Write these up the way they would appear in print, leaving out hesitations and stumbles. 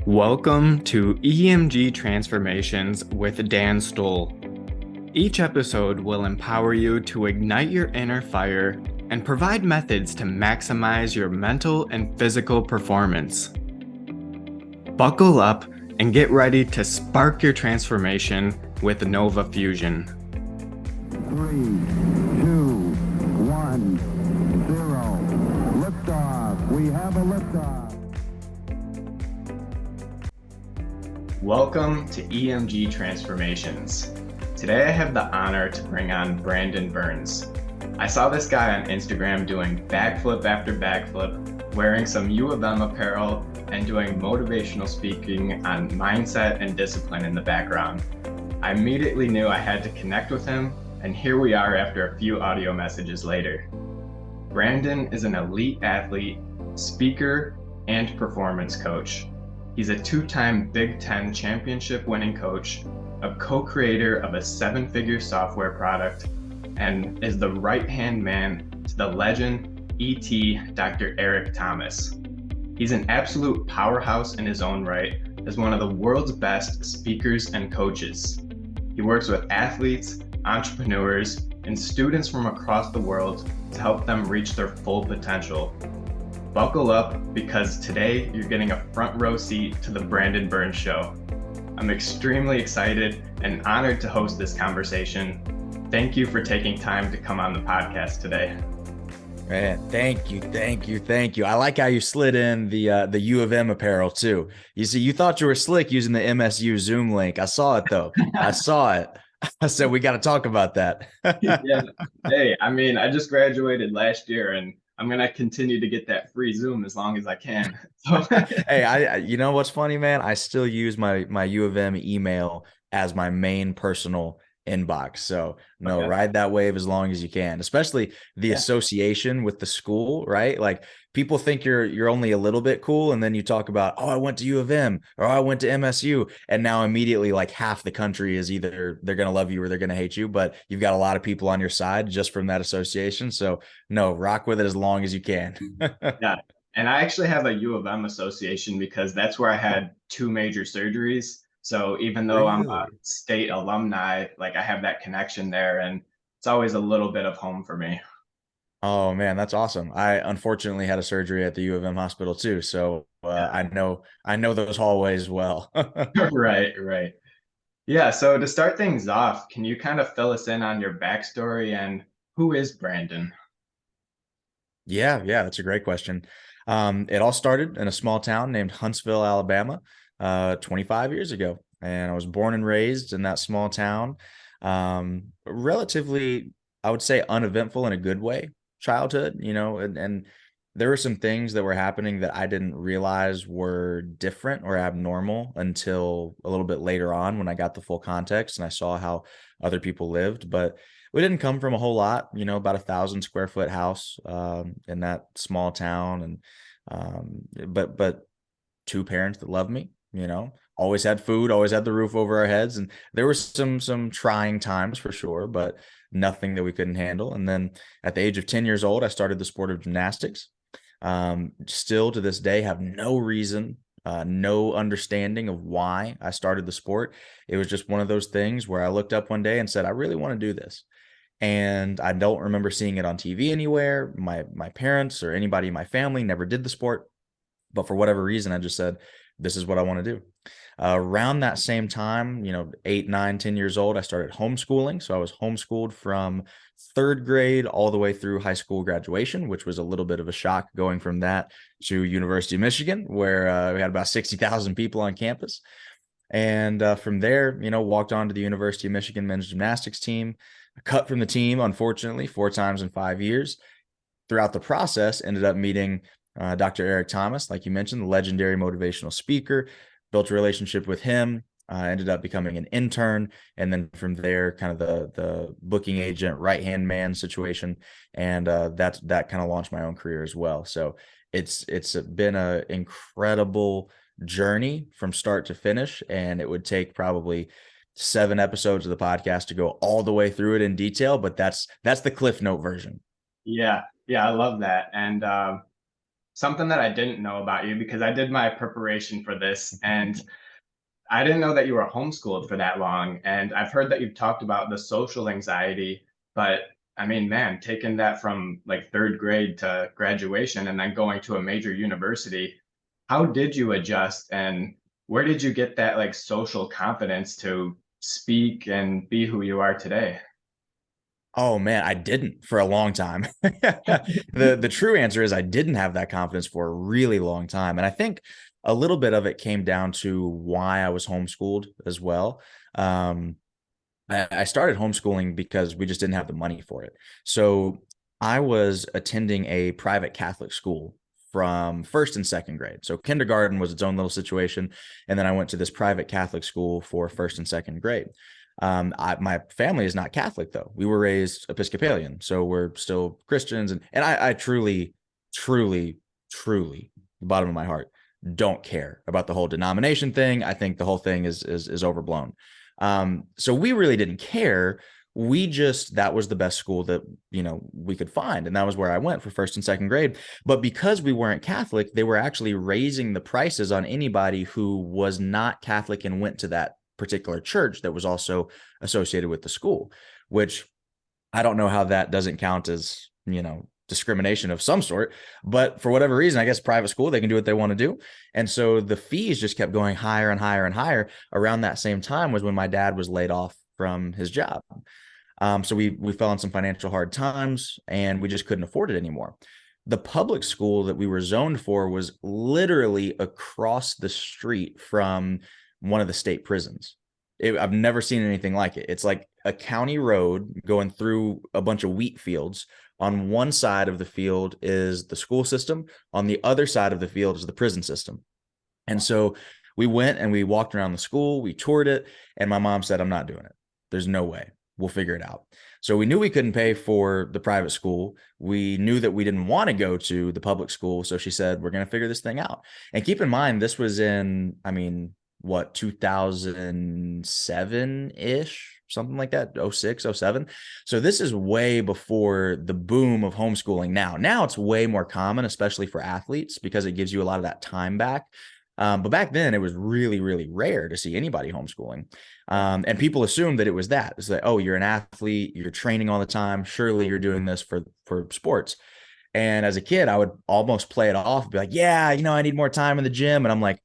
Welcome to EMG Transformations with Dan Stoll. Each episode will empower you to ignite your inner fire and provide methods to maximize your mental and physical performance. Buckle up and get ready to spark your transformation with Nova Fusion. 3, 2, 1, 0. Liftoff. We have a liftoff. Welcome to EMG Transformations. Today I have the honor to bring on Brandon Burns. I saw this guy on Instagram doing backflip after backflip, wearing some U of M apparel, and doing motivational speaking on mindset and discipline in the background. I immediately knew I had to connect with him, and here we are after a few audio messages later. Brandon is an elite athlete, speaker, and performance coach. He's a two-time Big Ten championship winning coach, a co-creator of a seven-figure software product, and is the right-hand man to the legend E.T. Dr. Eric Thomas. He's an absolute powerhouse in his own right as one of the world's best speakers and coaches. He works with athletes, entrepreneurs, and students from across the world to help them reach their full potential. Buckle up, because today you're getting a front row seat to the Brandon Burns Show. I'm extremely excited and honored to host this conversation. Thank you for taking time to come on the podcast today. Man, thank you. I like how you slid in the U of M apparel too. You see, you thought you were slick using the MSU Zoom link. I saw it though. I saw it. I said, we got to talk about that. Yeah. Hey, I just graduated last year, and I'm going to continue to get that free Zoom as long as I can. Hey, I you know what's funny, man? I still use my U of M email as my main personal inbox. So no, Okay. ride that wave as long as you can, especially the association with the school, right? Like people think you're only a little bit cool. And then you talk about, oh, I went to U of M or oh, I went to MSU. And now immediately like half the country is either they're going to love you or they're going to hate you, but you've got a lot of people on your side just from that association. So no, rock with it as long as you can. Yeah. And I actually have a U of M association because that's where I had two major surgeries. So even though I'm a Really? state alumni, like I have that connection there, and it's always a little bit of home for me. Oh man, that's awesome. I unfortunately had a surgery at the U of M hospital too. So I know those hallways well. Right. Yeah. So to start things off, can you kind of fill us in on your backstory and who is Brandon? Yeah, that's a great question. It all started in a small town named Huntsville, Alabama, 25 years ago. And I was born and raised in that small town. Relatively, I would say uneventful in a good way, childhood, and there were some things that were happening that I didn't realize were different or abnormal until a little bit later on when I got the full context and I saw how other people lived. But we didn't come from a whole lot, about 1,000 square foot house in that small town, and but two parents that loved me, always had food, always had the roof over our heads, and there were some trying times for sure, but nothing that we couldn't handle. And then at the age of 10 years old, I started the sport of gymnastics. Still to this day, have no reason, no understanding of why I started the sport. It was just one of those things where I looked up one day and said, I really want to do this. And I don't remember seeing it on TV anywhere. My parents or anybody in my family never did the sport, but for whatever reason, I just said, this is what I want to do. Around that same time, 8, 9, 10 years old, I started homeschooling. So I was homeschooled from third grade all the way through high school graduation, which was a little bit of a shock going from that to University of Michigan, where we had about 60,000 people on campus. And from there, walked on to the University of Michigan men's gymnastics team, cut from the team, unfortunately, 4 times in 5 years. Throughout the process, ended up meeting Dr. Eric Thomas, like you mentioned, the legendary motivational speaker, built a relationship with him, ended up becoming an intern. And then from there, kind of the booking agent, right-hand man situation. And that kind of launched my own career as well. So it's been an incredible journey from start to finish. And it would take probably 7 episodes of the podcast to go all the way through it in detail, but that's the Cliff Note version. Yeah, I love that. And something that I didn't know about you because I did my preparation for this, and I didn't know that you were homeschooled for that long. And I've heard that you've talked about the social anxiety, but I mean, man, taking that from like third grade to graduation and then going to a major university, how did you adjust and where did you get that like social confidence to speak and be who you are today? Oh man, I didn't for a long time. The true answer is I didn't have that confidence for a really long time. And I think a little bit of it came down to why I was homeschooled as well. Um, I started homeschooling because we just didn't have the money for it. So I was attending a private Catholic school from first and second grade. So kindergarten was its own little situation. And then I went to this private Catholic school for first and second grade. My family is not Catholic though. We were raised Episcopalian. So we're still Christians. And I truly, truly, truly, the bottom of my heart, don't care about the whole denomination thing. I think the whole thing is overblown. So we really didn't care. We just, that was the best school that, we could find. And that was where I went for first and second grade. But because we weren't Catholic, they were actually raising the prices on anybody who was not Catholic and went to that particular church that was also associated with the school, which I don't know how that doesn't count as, discrimination of some sort, but for whatever reason, I guess private school, they can do what they want to do. And so the fees just kept going higher and higher and higher. Around that same time was when my dad was laid off from his job. So we fell in some financial hard times and we just couldn't afford it anymore. The public school that we were zoned for was literally across the street from one of the state prisons. I've never seen anything like it. It's like a county road going through a bunch of wheat fields. On one side of the field is the school system. On the other side of the field is the prison system. And so we went and we walked around the school, we toured it, and my mom said, I'm not doing it. There's no way. We'll figure it out. So we knew we couldn't pay for the private school. We knew that we didn't want to go to the public school. So she said, we're going to figure this thing out. And keep in mind, this was in, 2007-ish, something like that, 06, 07. So this is way before the boom of homeschooling now it's way more common, especially for athletes, because it gives you a lot of that time back. But back then it was really, really rare to see anybody homeschooling. And people assumed that it was that. It's like, oh, you're an athlete, you're training all the time. Surely you're doing this for sports. And as a kid, I would almost play it off, be like, yeah, I need more time in the gym. And I'm like,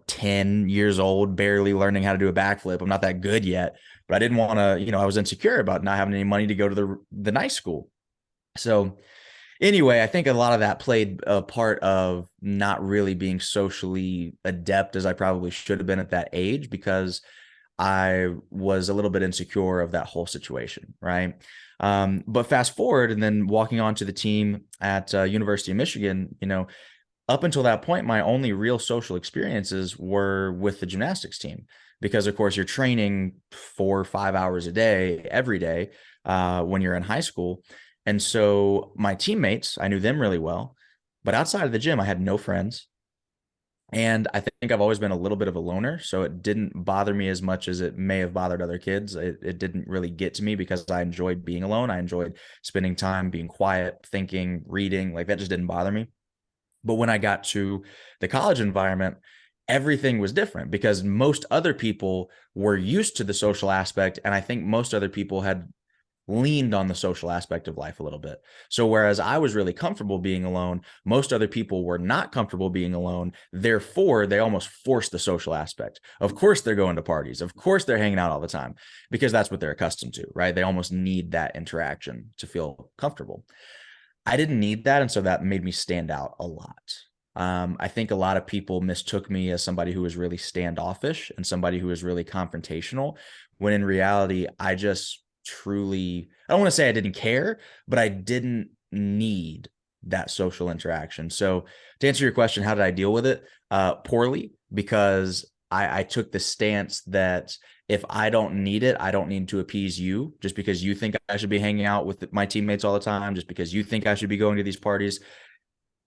10 years old, barely learning how to do a backflip. I'm not that good yet, but I didn't want to, I was insecure about not having any money to go to the nice school. So anyway, I think a lot of that played a part of not really being socially adept as I probably should have been at that age, because I was a little bit insecure of that whole situation. Right. But fast forward and then walking onto the team at University of Michigan, up until that point, my only real social experiences were with the gymnastics team, because of course you're training 4 or 5 hours a day, every day, when you're in high school. And so my teammates, I knew them really well, but outside of the gym, I had no friends. And I think I've always been a little bit of a loner. So it didn't bother me as much as it may have bothered other kids. It didn't really get to me because I enjoyed being alone. I enjoyed spending time being quiet, thinking, reading. Like that just didn't bother me. But when I got to the college environment, everything was different because most other people were used to the social aspect. And I think most other people had leaned on the social aspect of life a little bit. So whereas I was really comfortable being alone, most other people were not comfortable being alone. Therefore, they almost forced the social aspect. Of course, they're going to parties. Of course, they're hanging out all the time because that's what they're accustomed to, right? They almost need that interaction to feel comfortable. I didn't need that. And so that made me stand out a lot. I think a lot of people mistook me as somebody who was really standoffish and somebody who was really confrontational, when in reality, I just truly, I don't want to say I didn't care, but I didn't need that social interaction. So to answer your question, how did I deal with it? Poorly, because I took the stance that if I don't need it, I don't need to appease you just because you think I should be hanging out with my teammates all the time, just because you think I should be going to these parties.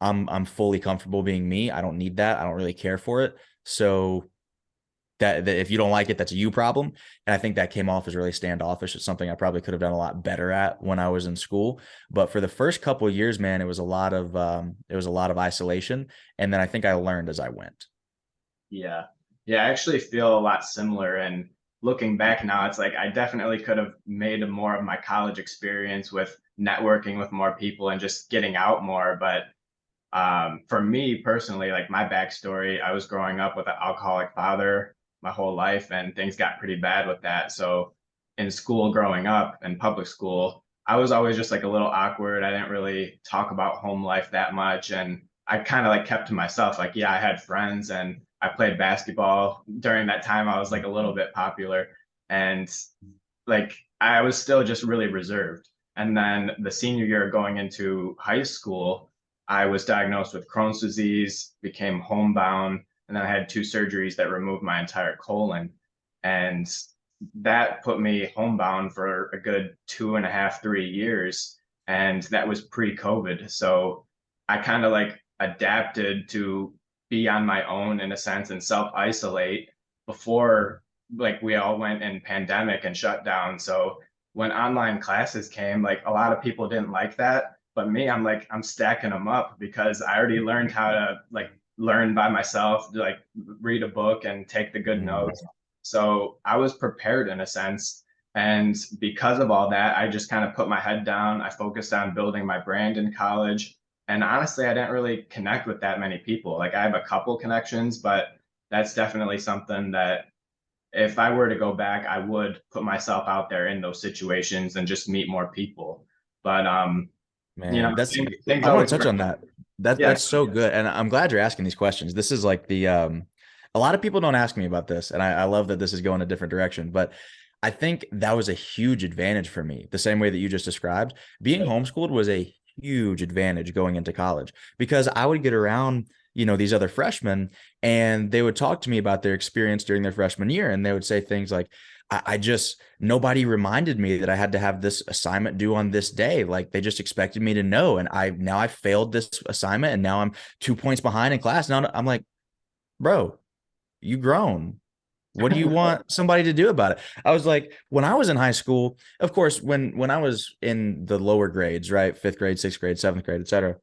I'm fully comfortable being me. I don't need that. I don't really care for it. So that if you don't like it, that's a you problem. And I think that came off as really standoffish. It's something I probably could have done a lot better at when I was in school. But for the first couple of years, man, it was a lot of isolation. And then I think I learned as I went. Yeah. Yeah, I actually feel a lot similar. And looking back now, it's like I definitely could have made more of my college experience with networking with more people and just getting out more. But for me personally, like my backstory, I was growing up with an alcoholic father my whole life, and things got pretty bad with that. So in school, growing up in public school, I was always just like a little awkward. I didn't really talk about home life that much, and I kind of like kept to myself. Like, yeah, I had friends and I played basketball during that time. I was like a little bit popular, and like I was still just really reserved. And then the senior year going into high school, I was diagnosed with Crohn's disease, became homebound, and then I had two surgeries that removed my entire colon. And that put me homebound for a good 2.5, 3 years. And that was pre-COVID. So I kind of like adapted to be on my own in a sense and self-isolate before like we all went in pandemic and shut down. So when online classes came, like a lot of people didn't like that. But me, I'm like, I'm stacking them up because I already learned how to like learn by myself, like read a book and take the good Mhm. notes. So I was prepared in a sense. And because of all that, I just kind of put my head down. I focused on building my brand in college. And honestly, I didn't really connect with that many people. Like I have a couple connections, but that's definitely something that if I were to go back, I would put myself out there in those situations and just meet more people. But Man, things I want always to touch work. on that. Yeah, That's so good. And I'm glad you're asking these questions. This is like a lot of people don't ask me about this. And I love that this is going a different direction. But I think that was a huge advantage for me, the same way that you just described. Being homeschooled was a huge advantage going into college because I would get around, these other freshmen and they would talk to me about their experience during their freshman year. And they would say things like, I just nobody reminded me that I had to have this assignment due on this day. Like they just expected me to know. And I failed this assignment and now I'm 2 points behind in class. Now I'm like, bro, you grown. What do you want somebody to do about it? I was like, when I was in high school, of course, when I was in the lower grades, right? Fifth grade, sixth grade, seventh grade, etc.,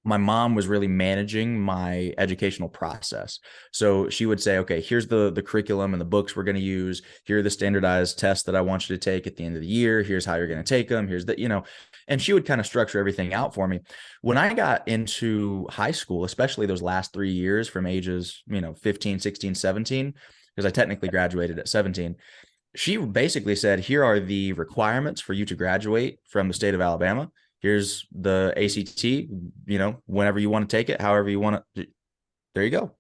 my mom was really managing my educational process. So she would say, okay, here's the curriculum and the books we're going to use. Here are the standardized tests that I want you to take at the end of the year. Here's how you're going to take them. Here's and she would kind of structure everything out for me. When I got into high school, especially those last 3 years from ages, 15, 16, 17, because I technically graduated at 17, she basically said, here are the requirements for you to graduate from the state of Alabama. Here's the ACT, whenever you want to take it, however you want to. There you go.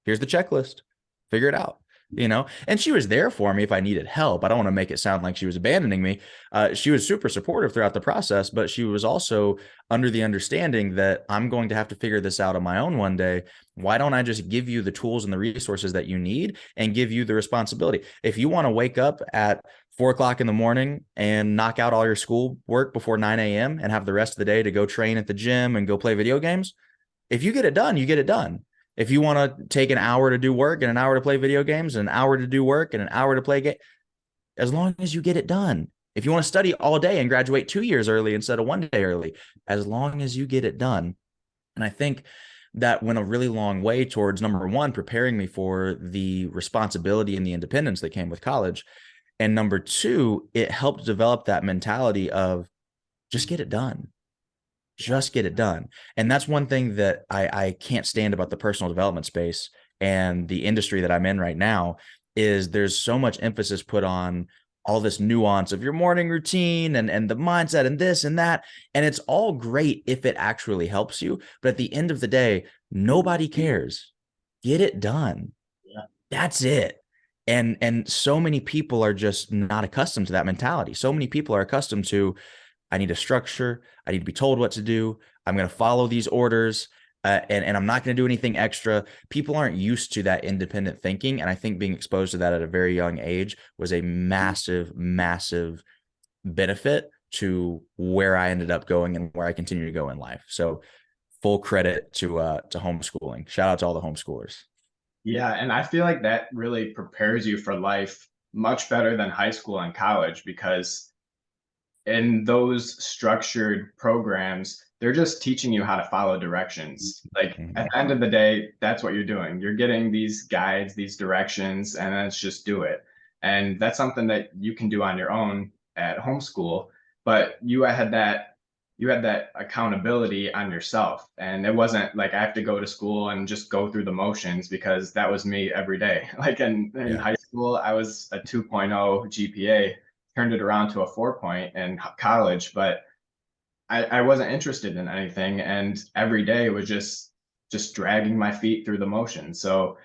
Here's the checklist. Figure it out. And she was there for me if I needed help. I don't want to make it sound like she was abandoning me. She was super supportive throughout the process, but she was also under the understanding that I'm going to have to figure this out on my own one day. Why don't I just give you the tools and the resources that you need and give you the responsibility? If you want to wake up at 4 o'clock in the morning and knock out all your school work before 9 a.m. and have the rest of the day to go train at the gym and go play video games, if you get it done, you get it done. If you want to take an hour to do work and an hour to play video games, and an hour to do work and an hour to play game, as long as you get it done. If you want to study all day and graduate 2 years early instead of one day early, as long as you get it done. And I think that went a really long way towards, number one, preparing me for the responsibility and the independence that came with college. And number two, it helped develop that mentality of just get it done. Just get it done. And that's one thing that I can't stand about the personal development space and the industry that I'm in right now is there's so much emphasis put on all this nuance of your morning routine and the mindset and this and that. And it's all great if it actually helps you. But at the end of the day, nobody cares. Get it done. yeah, That's it. And so many people are just not accustomed to that mentality. So many people are accustomed to, I need a structure. I need to be told what to do. I'm going to follow these orders. And I'm not going to do anything extra. People aren't used to that independent thinking. And I think being exposed to that at a very young age was a massive, massive benefit to where I ended up going and where I continue to go in life. So full credit to homeschooling. Shout out to all the homeschoolers. Yeah, and I feel like that really prepares you for life much better than high school and college because in those structured programs, they're just teaching you how to follow directions. Like at Mhm. the end of the day, that's what you're doing. You're getting these guides, these directions, and then it's just do it. And that's something that you can do on your own at homeschool, but you had that accountability on yourself. And it wasn't like I have to go to school and just go through the motions because that was me every day. Like in Yeah. high school, I was a 2.0 GPA, turned it around to a 4 point in college, but I wasn't interested in anything. And every day was just dragging my feet through the motion. So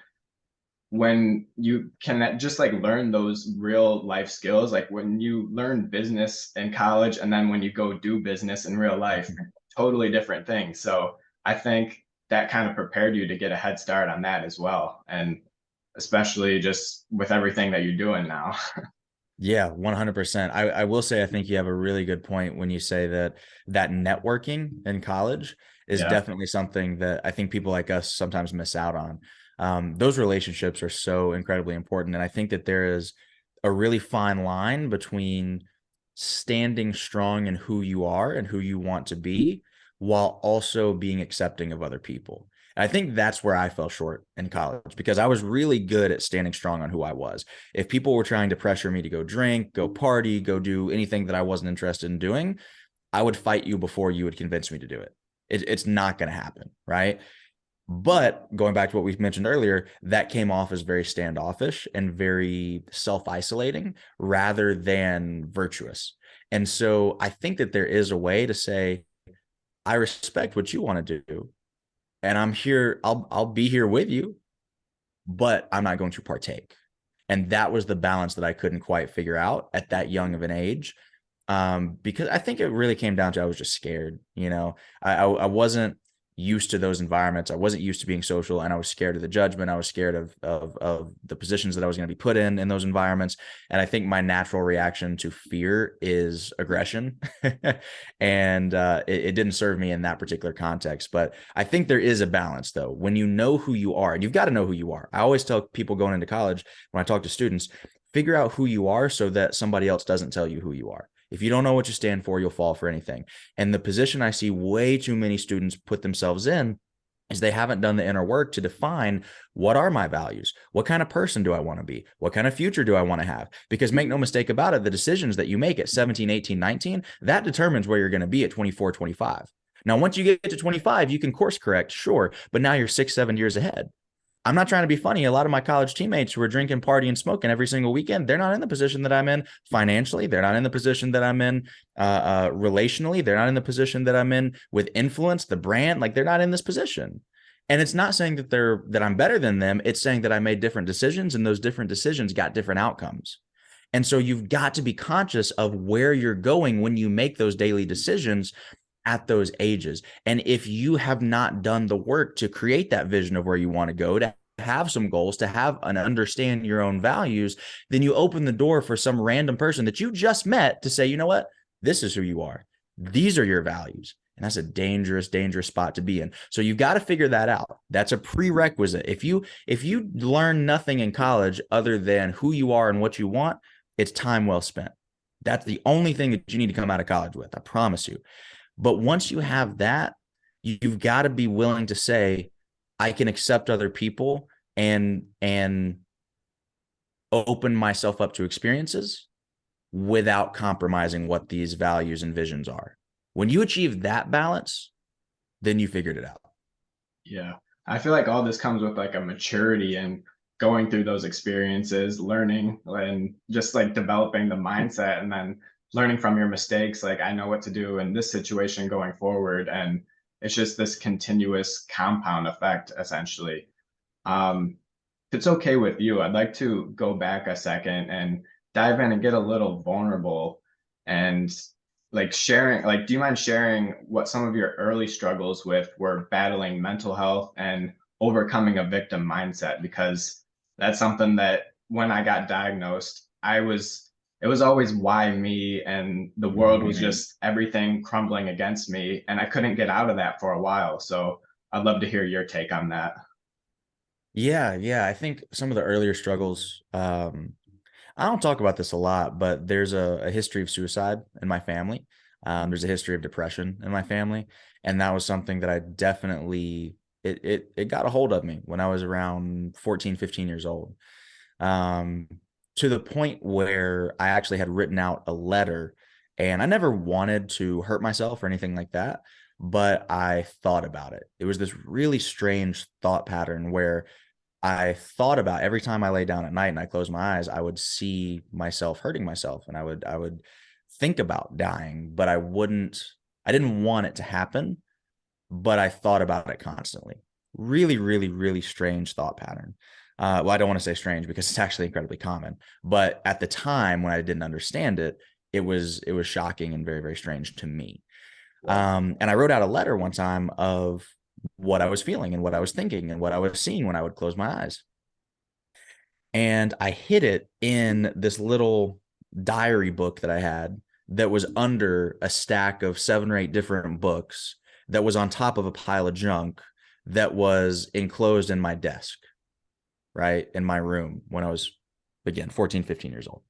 when you can just like learn those real life skills, like when you learn business in college and then when you go do business in real life, totally different things. So I think that kind of prepared you to get a head start on that as well. And especially just with everything that you're doing now. Yeah, 100%. I will say I think you have a really good point when you say that networking in college is Yeah. definitely something that I think people like us sometimes miss out on. Those relationships are so incredibly important, and I think that there is a really fine line between standing strong in who you are and who you want to be, while also being accepting of other people. And I think that's where I fell short in college because I was really good at standing strong on who I was. If people were trying to pressure me to go drink, go party, go do anything that I wasn't interested in doing, I would fight you before you would convince me to do it. It's not going to happen, right? But going back to what we mentioned earlier, that came off as very standoffish and very self isolating rather than virtuous. And so I think that there is a way to say, I respect what you want to do, and I'm here, I'll be here with you, but I'm not going to partake. And that was the balance that I couldn't quite figure out at that young of an age. Because I think it really came down to I was just scared. I wasn't used to those environments. I wasn't used to being social, and I was scared of the judgment. I was scared of the positions that I was going to be put in those environments. And I think my natural reaction to fear is aggression, and it didn't serve me in that particular context. But I think there is a balance, though, when you know who you are, and you've got to know who you are. I always tell people going into college when I talk to students, figure out who you are so that somebody else doesn't tell you who you are. If you don't know what you stand for, you'll fall for anything. And the position I see way too many students put themselves in is they haven't done the inner work to define what are my values? What kind of person do I want to be? What kind of future do I want to have? Because make no mistake about it, the decisions that you make at 17, 18, 19, that determines where you're going to be at 24, 25. Now, once you get to 25, you can course correct, sure, but now you're 6, 7 years ahead. I'm not trying to be funny. A lot of my college teammates who are drinking, partying, smoking every single weekend, they're not in the position that I'm in financially. They're not in the position that I'm in relationally. They're not in the position that I'm in with influence, the brand. Like they're not in this position. And it's not saying that I'm better than them. It's saying that I made different decisions, and those different decisions got different outcomes. And so you've got to be conscious of where you're going when you make those daily decisions at those ages. And if you have not done the work to create that vision of where you want to go, to have some goals, to have and understand your own values, then you open the door for some random person that you just met to say, you know what, this is who you are. These are your values. And that's a dangerous, dangerous spot to be in. So you've got to figure that out. That's a prerequisite. If you learn nothing in college other than who you are and what you want, it's time well spent. That's the only thing that you need to come out of college with. I promise you. But once you have that, you've got to be willing to say, I can accept other people and open myself up to experiences without compromising what these values and visions are. When you achieve that balance, then you figured it out. Yeah. I feel like all this comes with like a maturity and going through those experiences, learning and just like developing the mindset and then learning from your mistakes. Like, I know what to do in this situation going forward. And it's just this continuous compound effect, essentially. If it's okay with you, I'd like to go back a second and dive in and get a little vulnerable and like sharing, like, do you mind sharing what some of your early struggles with were battling mental health and overcoming a victim mindset? Because that's something that when I got diagnosed, it was always why me, and the world was just everything crumbling against me. And I couldn't get out of that for a while. So I'd love to hear your take on that. Yeah. I think some of the earlier struggles, I don't talk about this a lot, but there's a history of suicide in my family. There's a history of depression in my family. And that was something that I definitely, it got a hold of me when I was around 14, 15 years old. Um, to the point where I actually had written out a letter, and I never wanted to hurt myself or anything like that, but I thought about it. It was this really strange thought pattern where I thought about every time I lay down at night and I closed my eyes, I would see myself hurting myself, and I would think about dying, but I didn't want it to happen, but I thought about it constantly. Really, really, really strange thought pattern. Well, I don't want to say strange because it's actually incredibly common, but at the time when I didn't understand it, it was shocking and very, very strange to me. Yeah. And I wrote out a letter one time of what I was feeling and what I was thinking and what I was seeing when I would close my eyes. And I hid it in this little diary book that I had that was under a stack of 7 or 8 different books that was on top of a pile of junk that was enclosed in my desk, right? In my room when I was, again, 14, 15 years old.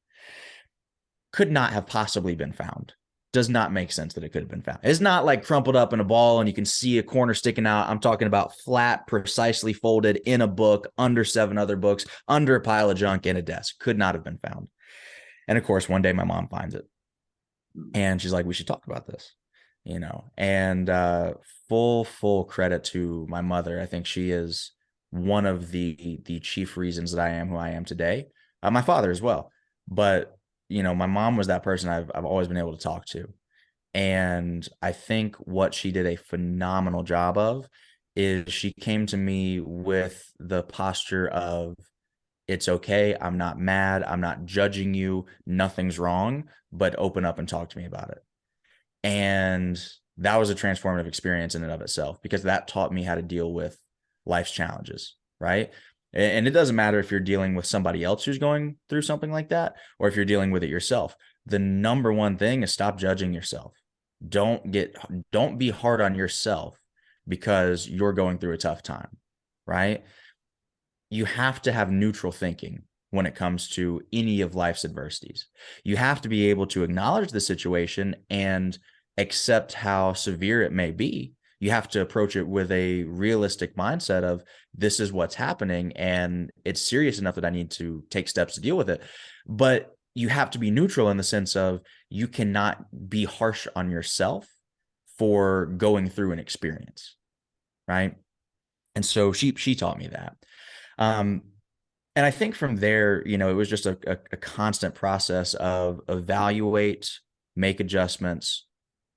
Could not have possibly been found. Does not make sense that it could have been found. It's not like crumpled up in a ball and you can see a corner sticking out. I'm talking about flat, precisely folded in a book, under 7 other books, under a pile of junk in a desk. Could not have been found. And of course, one day my mom finds it and she's like, we should talk about this, and full credit to my mother. I think she is one of the chief reasons that I am who I am today. My father as well. But, my mom was that person I've always been able to talk to. And I think what she did a phenomenal job of is she came to me with the posture of, it's okay. I'm not mad. I'm not judging you. Nothing's wrong, but open up and talk to me about it. And that was a transformative experience in and of itself because that taught me how to deal with life's challenges, right? And it doesn't matter if you're dealing with somebody else who's going through something like that or if you're dealing with it yourself. The number one thing is stop judging yourself. Don't be hard on yourself because you're going through a tough time, right? You have to have neutral thinking when it comes to any of life's adversities. You have to be able to acknowledge the situation and accept how severe it may be. You have to approach it with a realistic mindset of, this is what's happening and it's serious enough that I need to take steps to deal with it. But you have to be neutral in the sense of, you cannot be harsh on yourself for going through an experience, right? And so she taught me that. Um, and I think from there, it was just a constant process of evaluate, make adjustments,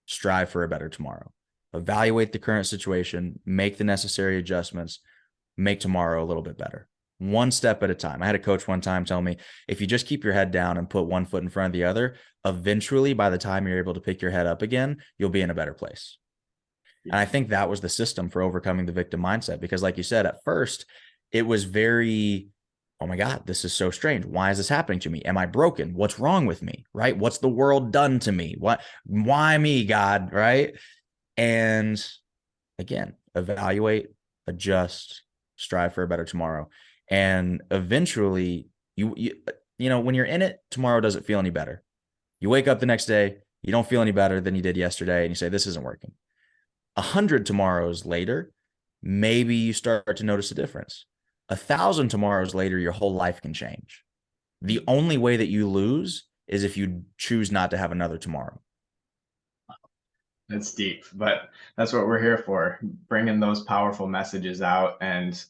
strive for a better tomorrow. Evaluate the current situation, make the necessary adjustments, make tomorrow a little bit better. One step at a time. I had a coach one time tell me, if you just keep your head down and put one foot in front of the other, eventually, by the time you're able to pick your head up again, you'll be in a better place. And I think that was the system for overcoming the victim mindset. Because like you said, at first, it was very, oh my God, this is so strange. Why is this happening to me? Am I broken? What's wrong with me? Right? What's the world done to me? Why me, God? Right? And again, evaluate, adjust, strive for a better tomorrow. And eventually when you're in it, tomorrow doesn't feel any better. You wake up the next day, you don't feel any better than you did yesterday. And you say, this isn't working. 100 tomorrows later, maybe you start to notice a difference. 1,000 tomorrows later, your whole life can change. The only way that you lose is if you choose not to have another tomorrow. That's deep, but that's what we're here for, bringing those powerful messages out. And,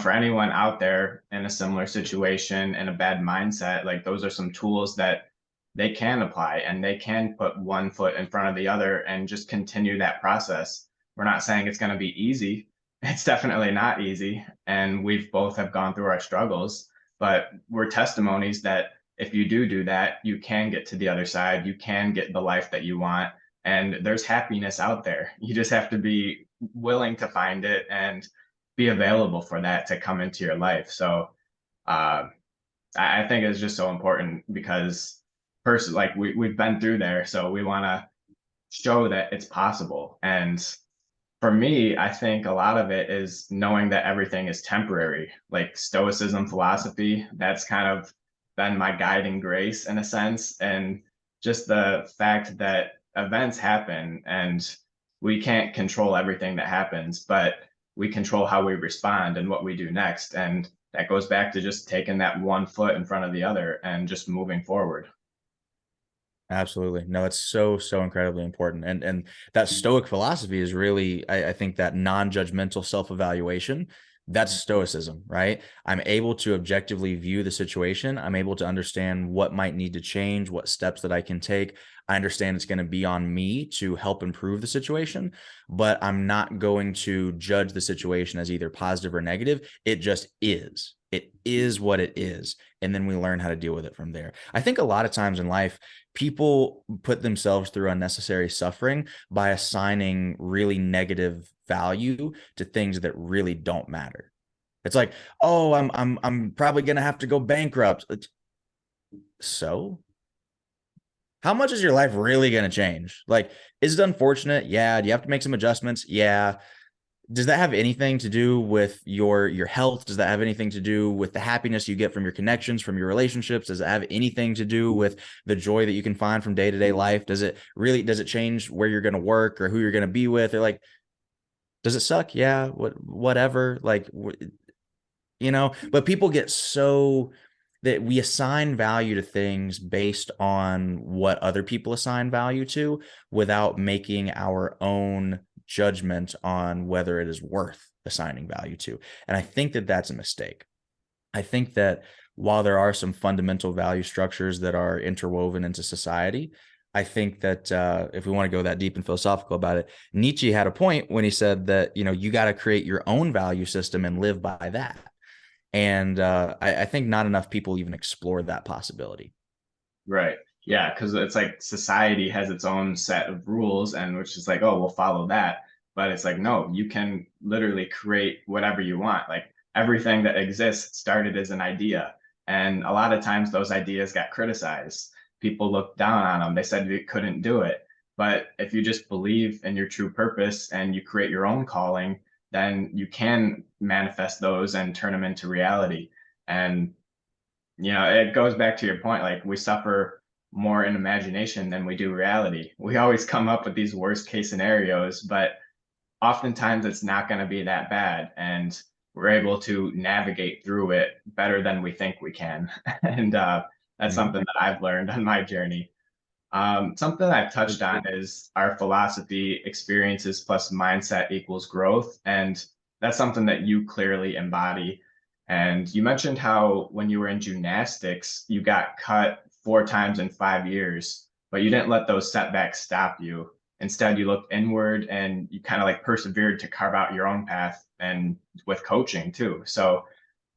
for anyone out there in a similar situation and a bad mindset, like, those are some tools that they can apply, and they can put one foot in front of the other and just continue that process. We're not saying it's going to be easy. It's definitely not easy. And we've both have gone through our struggles, but we're testimonies that if you do that, you can get to the other side. You can get the life that you want. And there's happiness out there. You just have to be willing to find it and be available for that to come into your life. So uh, I think it's just so important because like we've been through there. So we want to show that it's possible. And for me, I think a lot of it is knowing that everything is temporary. Like Stoicism philosophy, that's kind of been my guiding grace in a sense. And just the fact that events happen and we can't control everything that happens, but we control how we respond and what we do next. And that goes back to just taking that one foot in front of the other and just moving forward. Absolutely. No, it's so, so incredibly important. And that Stoic philosophy is really, I think that non-judgmental self-evaluation, that's Stoicism, right? I'm able to objectively view the situation. I'm able to understand what might need to change, what steps that I can take. I understand it's going to be on me to help improve the situation, but I'm not going to judge the situation as either positive or negative. It just is. It is what it is. And then we learn how to deal with it from there. I think a lot of times in life, people put themselves through unnecessary suffering by assigning really negative value to things that really don't matter. It's like, oh, I'm probably gonna have to go bankrupt. So how much is your life really gonna change? Like, is it unfortunate? Yeah. Do you have to make some adjustments? Yeah. Does that have anything to do with your health? Does that have anything to do with the happiness you get from your connections, from your relationships? Does it have anything to do with the joy that you can find from day-to-day life? Does it change where you're going to work or who you're going to be with? Or like, does it suck? Yeah, whatever. Like, but people get so that we assign value to things based on what other people assign value to without making our own judgment on whether it is worth assigning value to. And I think that that's a mistake. I think that while there are some fundamental value structures that are interwoven into society, I think that if we want to go that deep and philosophical about it, Nietzsche had a point when he said that, you got to create your own value system and live by that. And I think not enough people even explore that possibility. Right. Yeah, because it's like society has its own set of rules, and which is like, oh, we'll follow that. But it's like, no, you can literally create whatever you want. Like everything that exists started as an idea. And a lot of times those ideas got criticized. People looked down on them. They said you couldn't do it. But if you just believe in your true purpose and you create your own calling, then you can manifest those and turn them into reality. And it goes back to your point, like we suffer more in imagination than we do reality. We always come up with these worst case scenarios, but oftentimes it's not going to be that bad. And we're able to navigate through it better than we think we can. And that's Mhm. something that I've learned on my journey. Something I've touched on is our philosophy: experiences plus mindset equals growth. And that's something that you clearly embody. And you mentioned how when you were in gymnastics, you got cut 4 times in 5 years, but you didn't let those setbacks stop you. Instead, you looked inward and you kind of like persevered to carve out your own path and with coaching too. So,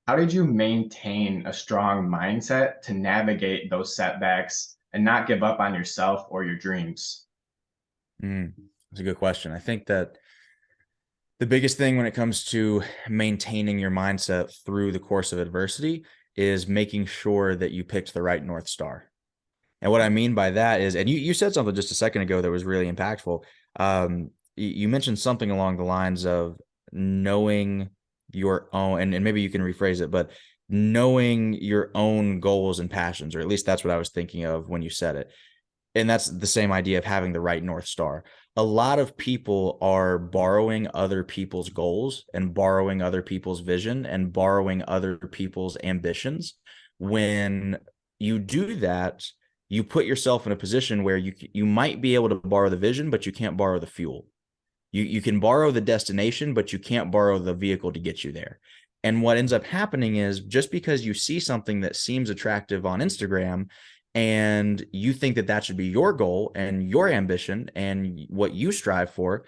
how did you maintain a strong mindset to navigate those setbacks and not give up on yourself or your dreams? That's a good question. I think that the biggest thing when it comes to maintaining your mindset through the course of adversity is making sure that you picked the right North Star. And what I mean by that is, and you said something just a second ago that was really impactful. You mentioned something along the lines of knowing your own, and maybe you can rephrase it, but knowing your own goals and passions, or at least that's what I was thinking of when you said it. And that's the same idea of having the right North Star. A lot of people are borrowing other people's goals and borrowing other people's vision and borrowing other people's ambitions. When you do that, you put yourself in a position where you might be able to borrow the vision, but you can't borrow the fuel. You can borrow the destination, but you can't borrow the vehicle to get you there. And what ends up happening is just because you see something that seems attractive on Instagram and you think that that should be your goal and your ambition and what you strive for,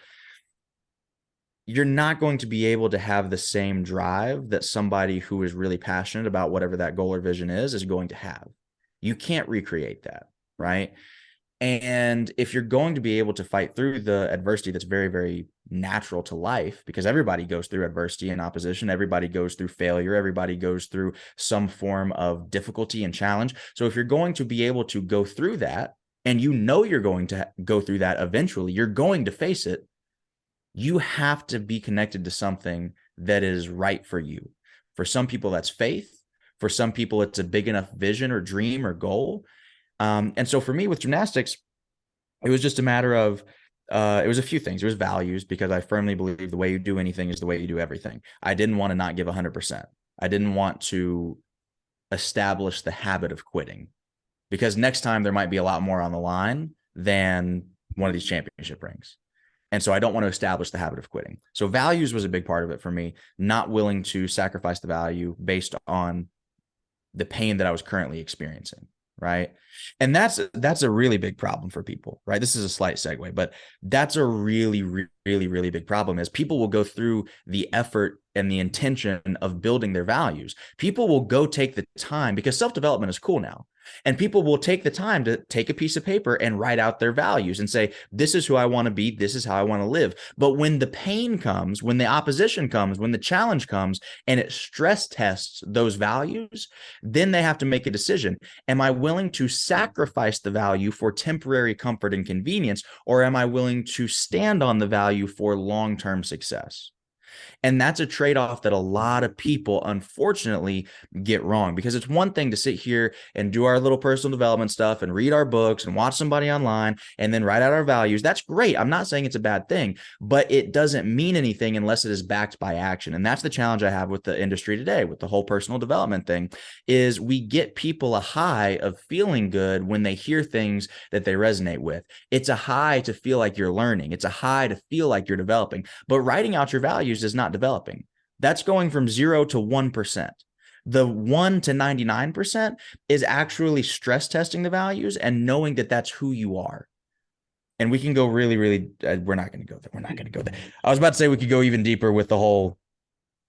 you're not going to be able to have the same drive that somebody who is really passionate about whatever that goal or vision is going to have. You can't recreate that, right? And if you're going to be able to fight through the adversity that's very, very natural to life, because everybody goes through adversity and opposition, everybody goes through failure, everybody goes through some form of difficulty and challenge. So if you're going to be able to go through that, and you're going to go through that eventually, you're going to face it, you have to be connected to something that is right for you. For some people, that's faith. For some people, it's a big enough vision or dream or goal. And so for me with gymnastics, it was just a matter of, it was a few things. It was values, because I firmly believe the way you do anything is the way you do everything. I didn't want to not give 100%. I didn't want to establish the habit of quitting, because next time there might be a lot more on the line than one of these championship rings. And so I don't want to establish the habit of quitting. So values was a big part of it for me, not willing to sacrifice the value based on the pain that I was currently experiencing. Right. And that's a really big problem for people. Right. This is a slight segue, but that's a really, really, really big problem, is people will go through the effort and the intention of building their values. People will go take the time, because self-development is cool now. And people will take the time to take a piece of paper and write out their values and say, this is who I want to be. This is how I want to live. But when the pain comes, when the opposition comes, when the challenge comes, and it stress tests those values, then they have to make a decision. Am I willing to sacrifice the value for temporary comfort and convenience, or am I willing to stand on the value for long-term success? And that's a trade-off that a lot of people, unfortunately, get wrong, because it's one thing to sit here and do our little personal development stuff and read our books and watch somebody online and then write out our values. That's great. I'm not saying it's a bad thing, but it doesn't mean anything unless it is backed by action. And that's the challenge I have with the industry today, with the whole personal development thing, is we get people a high of feeling good when they hear things that they resonate with. It's a high to feel like you're learning. It's a high to feel like you're developing. But writing out your values is not developing. That's going from 0 to 1%. The 1 to 99% is actually stress testing the values and knowing that that's who you are. And we can go really, really, we're not going to go there. We're not going to go there. I was about to say we could go even deeper with the whole,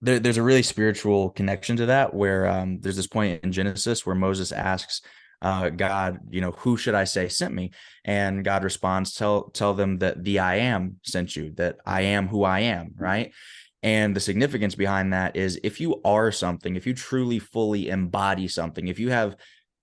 there's a really spiritual connection to that, where there's this point in Genesis where Moses asks God, who should I say sent me? And God responds, tell them that the I am sent you, that I am who I am, right? And the significance behind that is, if you are something, if you truly fully embody something, if you have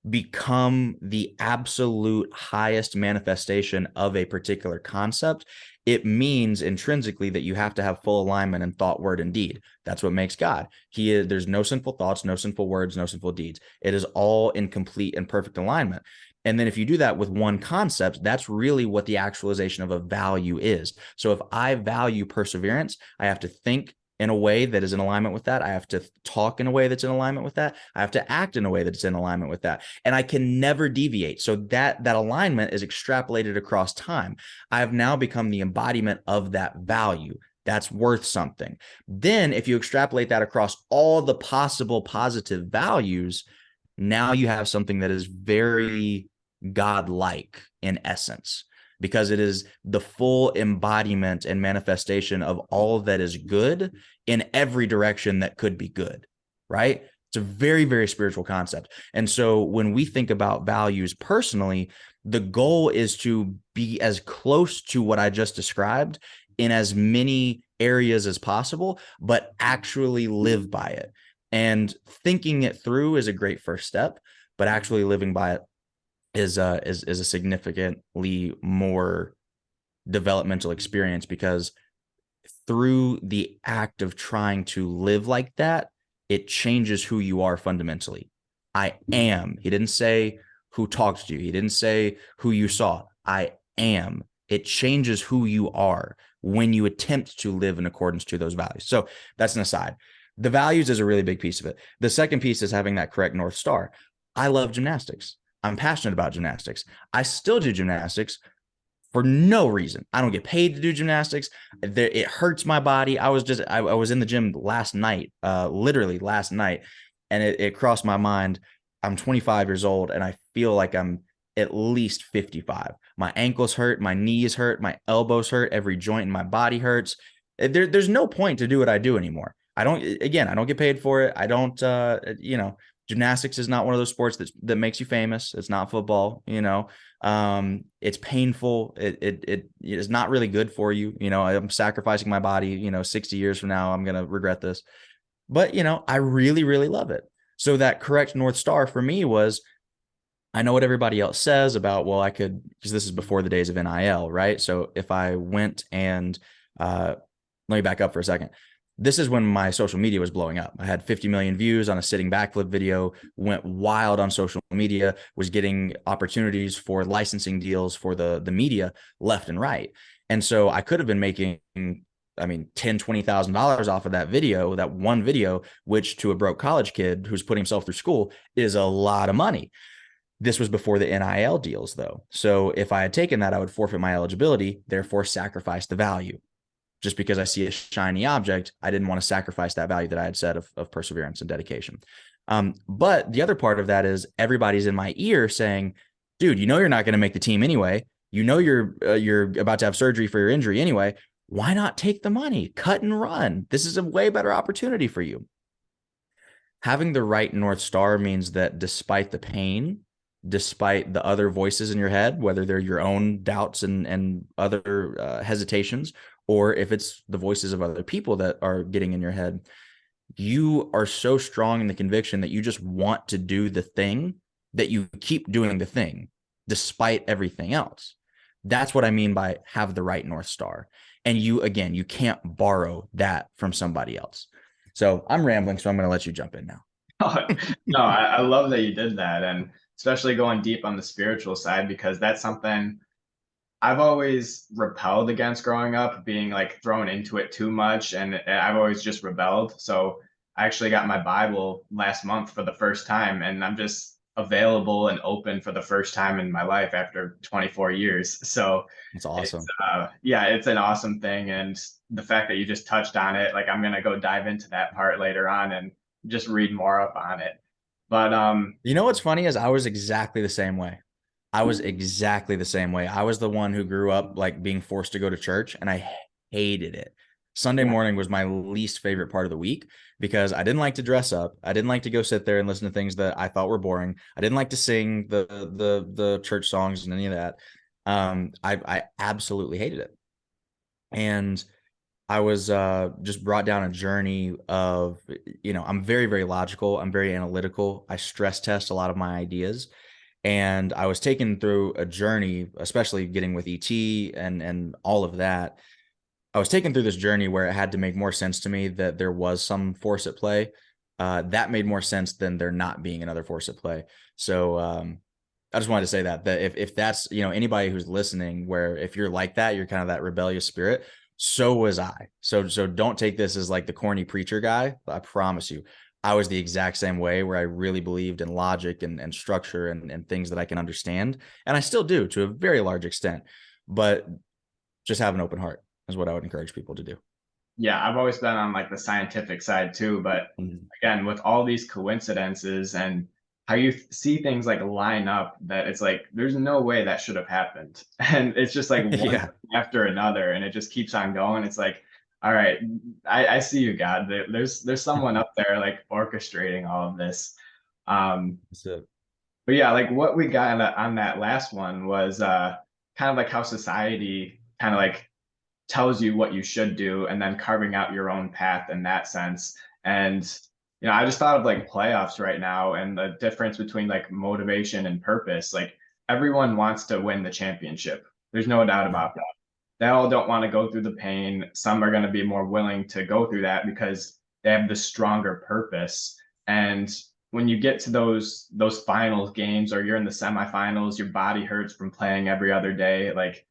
become the absolute highest manifestation of a particular concept, it means intrinsically that you have to have full alignment in thought, word, and deed. That's what makes God. There's no sinful thoughts, no sinful words, no sinful deeds. It is all in complete and perfect alignment. And then if you do that with one concept, that's really what the actualization of a value is. So if I value perseverance, I have to think in a way that is in alignment with that. I have to talk in a way that's in alignment with that. I have to act in a way that's in alignment with that. And I can never deviate. So that alignment is extrapolated across time. I have now become the embodiment of that value. That's worth something. Then if you extrapolate that across all the possible positive values, now you have something that is very godlike in essence, because it is the full embodiment and manifestation of all that is good in every direction that could be good, right? It's a very, very spiritual concept. And so when we think about values personally, the goal is to be as close to what I just described in as many areas as possible, but actually live by it. And thinking it through is a great first step, but actually living by it is a significantly more developmental experience, because through the act of trying to live like that, it changes who you are fundamentally. I am. He didn't say who talked to you. He didn't say who you saw. I am. It changes who you are when you attempt to live in accordance to those values. So that's an aside. The values is a really big piece of it. The second piece is having that correct North Star. I love gymnastics. I'm passionate about gymnastics. I still do gymnastics for no reason. I don't get paid to do gymnastics. It hurts my body. I was in the gym last night, literally last night, and it crossed my mind. I'm 25 years old and I feel like I'm at least 55. My ankles hurt, my knees hurt, my elbows hurt, every joint in my body hurts. There's no point to do what I do anymore. I don't get paid for it. I don't, gymnastics is not one of those sports that makes you famous. It's not football, it's painful. It is not really good for you. I'm sacrificing my body, 60 years from now, I'm going to regret this, but I really, really love it. So that correct North Star for me was, I know what everybody else says about, well, because this is before the days of NIL, right? So if I went and let me back up for a second. This is when my social media was blowing up. I had 50 million views on a sitting backflip video, went wild on social media, was getting opportunities for licensing deals for the media left and right. And so I could have been making, I mean, $10,000-$20,000 off of that video, that one video, which to a broke college kid who's putting himself through school is a lot of money. This was before the NIL deals, though. So if I had taken that, I would forfeit my eligibility, therefore sacrifice the value. Just because I see a shiny object, I didn't want to sacrifice that value that I had said of perseverance and dedication. But the other part of that is everybody's in my ear saying, dude, you know you're not going to make the team anyway. You know you're about to have surgery for your injury anyway. Why not take the money, cut and run? This is a way better opportunity for you. Having the right North Star means that despite the pain, despite the other voices in your head, whether they're your own doubts and other hesitations, or if it's the voices of other people that are getting in your head, you are so strong in the conviction that you just want to do the thing, that you keep doing the thing despite everything else. That's what I mean by have the right North Star. And you, again, you can't borrow that from somebody else. So I'm rambling, so I'm going to let you jump in now. No, I love that you did that. And especially going deep on the spiritual side, because that's something I've always repelled against growing up, being like thrown into it too much. And I've always just rebelled. So I actually got my Bible last month for the first time, and I'm just available and open for the first time in my life after 24 years. So It's awesome. yeah, it's an awesome thing. And the fact that you just touched on it, like I'm going to go dive into that part later on and just read more up on it. But you know what's funny is I was exactly the same way. I was exactly the same way. I was the one who grew up like being forced to go to church, and I hated it. Sunday morning was my least favorite part of the week because I didn't like to dress up. I didn't like to go sit there and listen to things that I thought were boring. I didn't like to sing the church songs and any of that. I absolutely hated it. And I was just brought down a journey of, I'm very, very logical. I'm very analytical. I stress test a lot of my ideas. And I was taken through a journey, especially getting with ET and all of that. I was taken through this journey where it had to make more sense to me that there was some force at play. That made more sense than there not being another force at play. So I just wanted to say that if that's, anybody who's listening, where if you're like that, you're kind of that rebellious spirit, so was I. So don't take this as like the corny preacher guy. I promise you, I was the exact same way, where I really believed in logic and structure and things that I can understand. And I still do to a very large extent, but just have an open heart is what I would encourage people to do. yeah, I've always been on like the scientific side too. But Mhm. again, with all these coincidences and how you see things like line up, that it's like there's no way that should have happened. And it's just like one Yeah. after another, and it just keeps on going. It's like, all right, I see you, God. There's someone up there like orchestrating all of this. Um, That's it. but yeah, like what we got on that last one was kind of like how society kind of like tells you what you should do, and then carving out your own path in that sense. And I just thought of like playoffs right now and the difference between like motivation and purpose. Like everyone wants to win the championship. There's no doubt about that. They all don't want to go through the pain. Some are going to be more willing to go through that because they have the stronger purpose. And when you get to those finals games, or you're in the semifinals, your body hurts from playing every other day. Like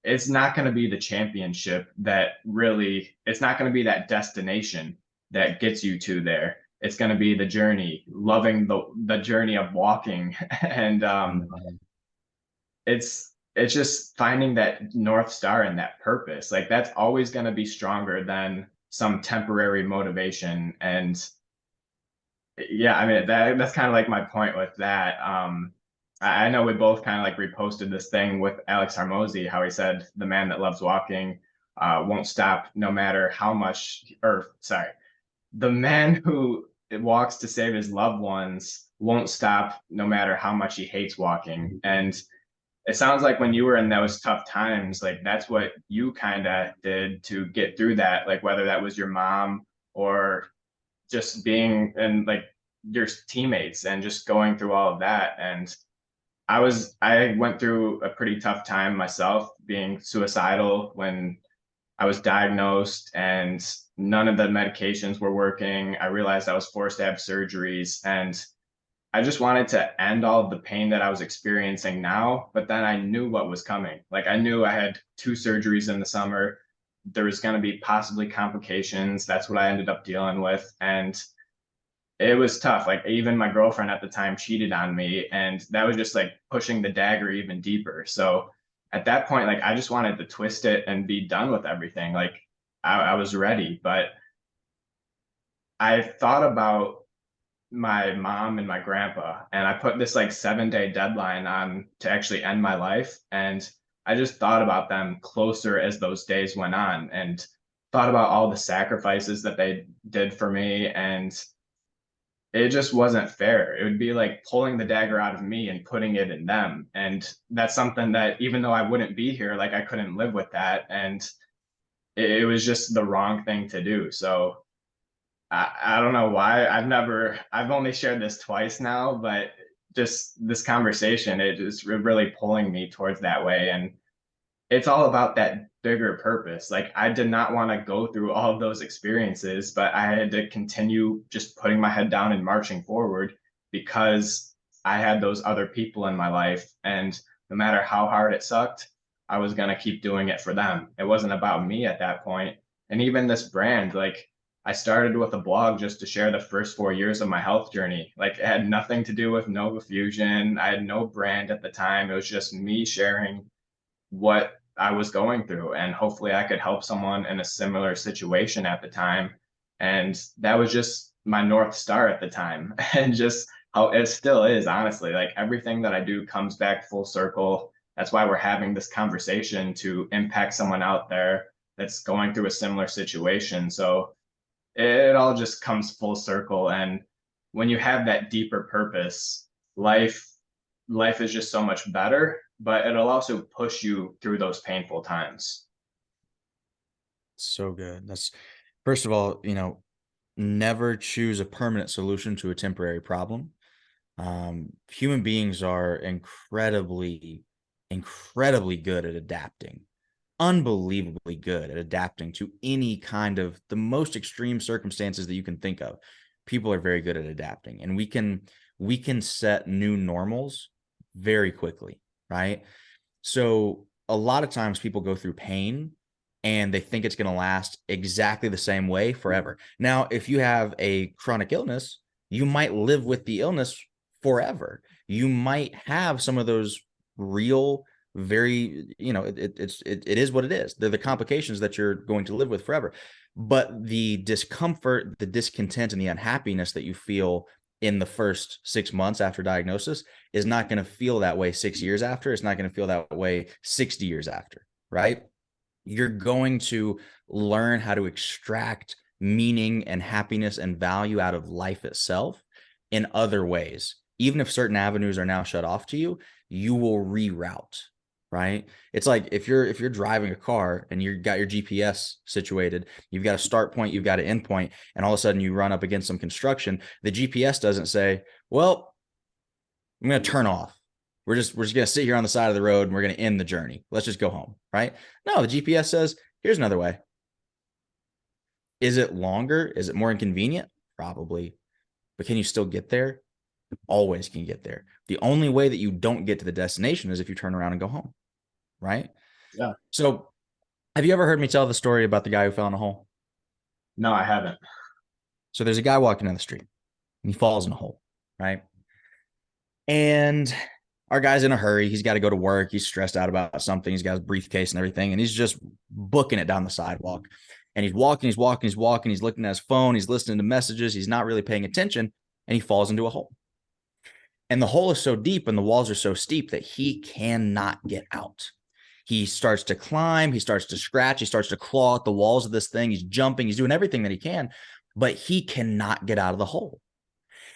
it's not going to be the championship that really, it's not going to be that destination that gets you to there. It's going to be the journey, loving the journey of walking. And Mhm. it's just finding that North Star and that purpose. Like that's always going to be stronger than some temporary motivation. And yeah, I mean that's kind of like my point with that. I know we both kind of like reposted this thing with Alex Harmozy, how he said the man that loves walking won't stop no matter how much, or sorry, the man who walks to save his loved ones won't stop no matter how much he hates walking. And it sounds like when you were in those tough times, like that's what you kind of did to get through that, like whether that was your mom or just being in like your teammates and just going through all of that. And I went through a pretty tough time myself, being suicidal when I was diagnosed and none of the medications were working. I realized I was forced to have surgeries, and I just wanted to end all of the pain that I was experiencing now, but then I knew what was coming. Like I knew I had two surgeries in the summer. There was going to be possibly complications. That's what I ended up dealing with. And it was tough. Like even my girlfriend at the time cheated on me, and that was just like pushing the dagger even deeper. So at that point, like I just wanted to twist it and be done with everything. Like I was ready, but I thought about my mom and my grandpa, and I put this like 7 day deadline on to actually end my life. And I just thought about them closer as those days went on, and thought about all the sacrifices that they did for me. And it just wasn't fair. It would be like pulling the dagger out of me and putting it in them. And that's something that even though I wouldn't be here, like I couldn't live with that. And it was just the wrong thing to do. So I don't know why. I've only shared this twice now, but just this conversation, it is really pulling me towards that way. And it's all about that bigger purpose. Like I did not want to go through all of those experiences, but I had to continue just putting my head down and marching forward because I had those other people in my life. And no matter how hard it sucked, I was going to keep doing it for them. It wasn't about me at that point. And even this brand, like I started with a blog just to share the first 4 years of my health journey. Like it had nothing to do with Nova Fusion. I had no brand at the time. It was just me sharing what I was going through, and hopefully I could help someone in a similar situation at the time. And that was just my North Star at the time. And just how it still is, honestly. Like everything that I do comes back full circle. That's why we're having this conversation, to impact someone out there that's going through a similar situation. So it all just comes full circle. And when you have that deeper purpose, life life is just so much better, but it'll also push you through those painful times. So good. That's first of all, never choose a permanent solution to a temporary problem. Human beings are incredibly good at adapting, unbelievably good at adapting to any kind of the most extreme circumstances that you can think of. People are very good at adapting, and we can set new normals very quickly, right? So a lot of times people go through pain and they think it's going to last exactly the same way forever. Now, if you have a chronic illness, you might live with the illness forever. You might have some of those real, very, it is what it is. They're the complications that you're going to live with forever. But the discomfort, the discontent, and the unhappiness that you feel in the first 6 months after diagnosis is not going to feel that way 6 years after. It's not going to feel that way 60 years after, right? You're going to learn how to extract meaning and happiness and value out of life itself in other ways. Even if certain avenues are now shut off to you, you will reroute, right? It's like if you're driving a car and you've got your GPS situated, you've got a start point, you've got an end point, and all of a sudden you run up against some construction. The GPS doesn't say, well, I'm going to turn off. We're just going to sit here on the side of the road and we're going to end the journey. Let's just go home, right? No, the GPS says, here's another way. Is it longer? Is it more inconvenient? Probably. But can you still get there? Always can get there. The only way that you don't get to the destination is if you turn around and go home, right? Yeah. So have you ever heard me tell the story about the guy who fell in a hole? No, I haven't. So there's a guy walking down the street and he falls in a hole, right? And our guy's in a hurry. He's got to go to work. He's stressed out about something. He's got his briefcase and everything, and he's just booking it down the sidewalk. And he's walking. He's looking at his phone. He's listening to messages. He's not really paying attention, and he falls into a hole. And the hole is so deep and the walls are so steep that he cannot get out. He starts to climb. He starts to scratch. He starts to claw at the walls of this thing. He's jumping. He's doing everything that he can, but he cannot get out of the hole.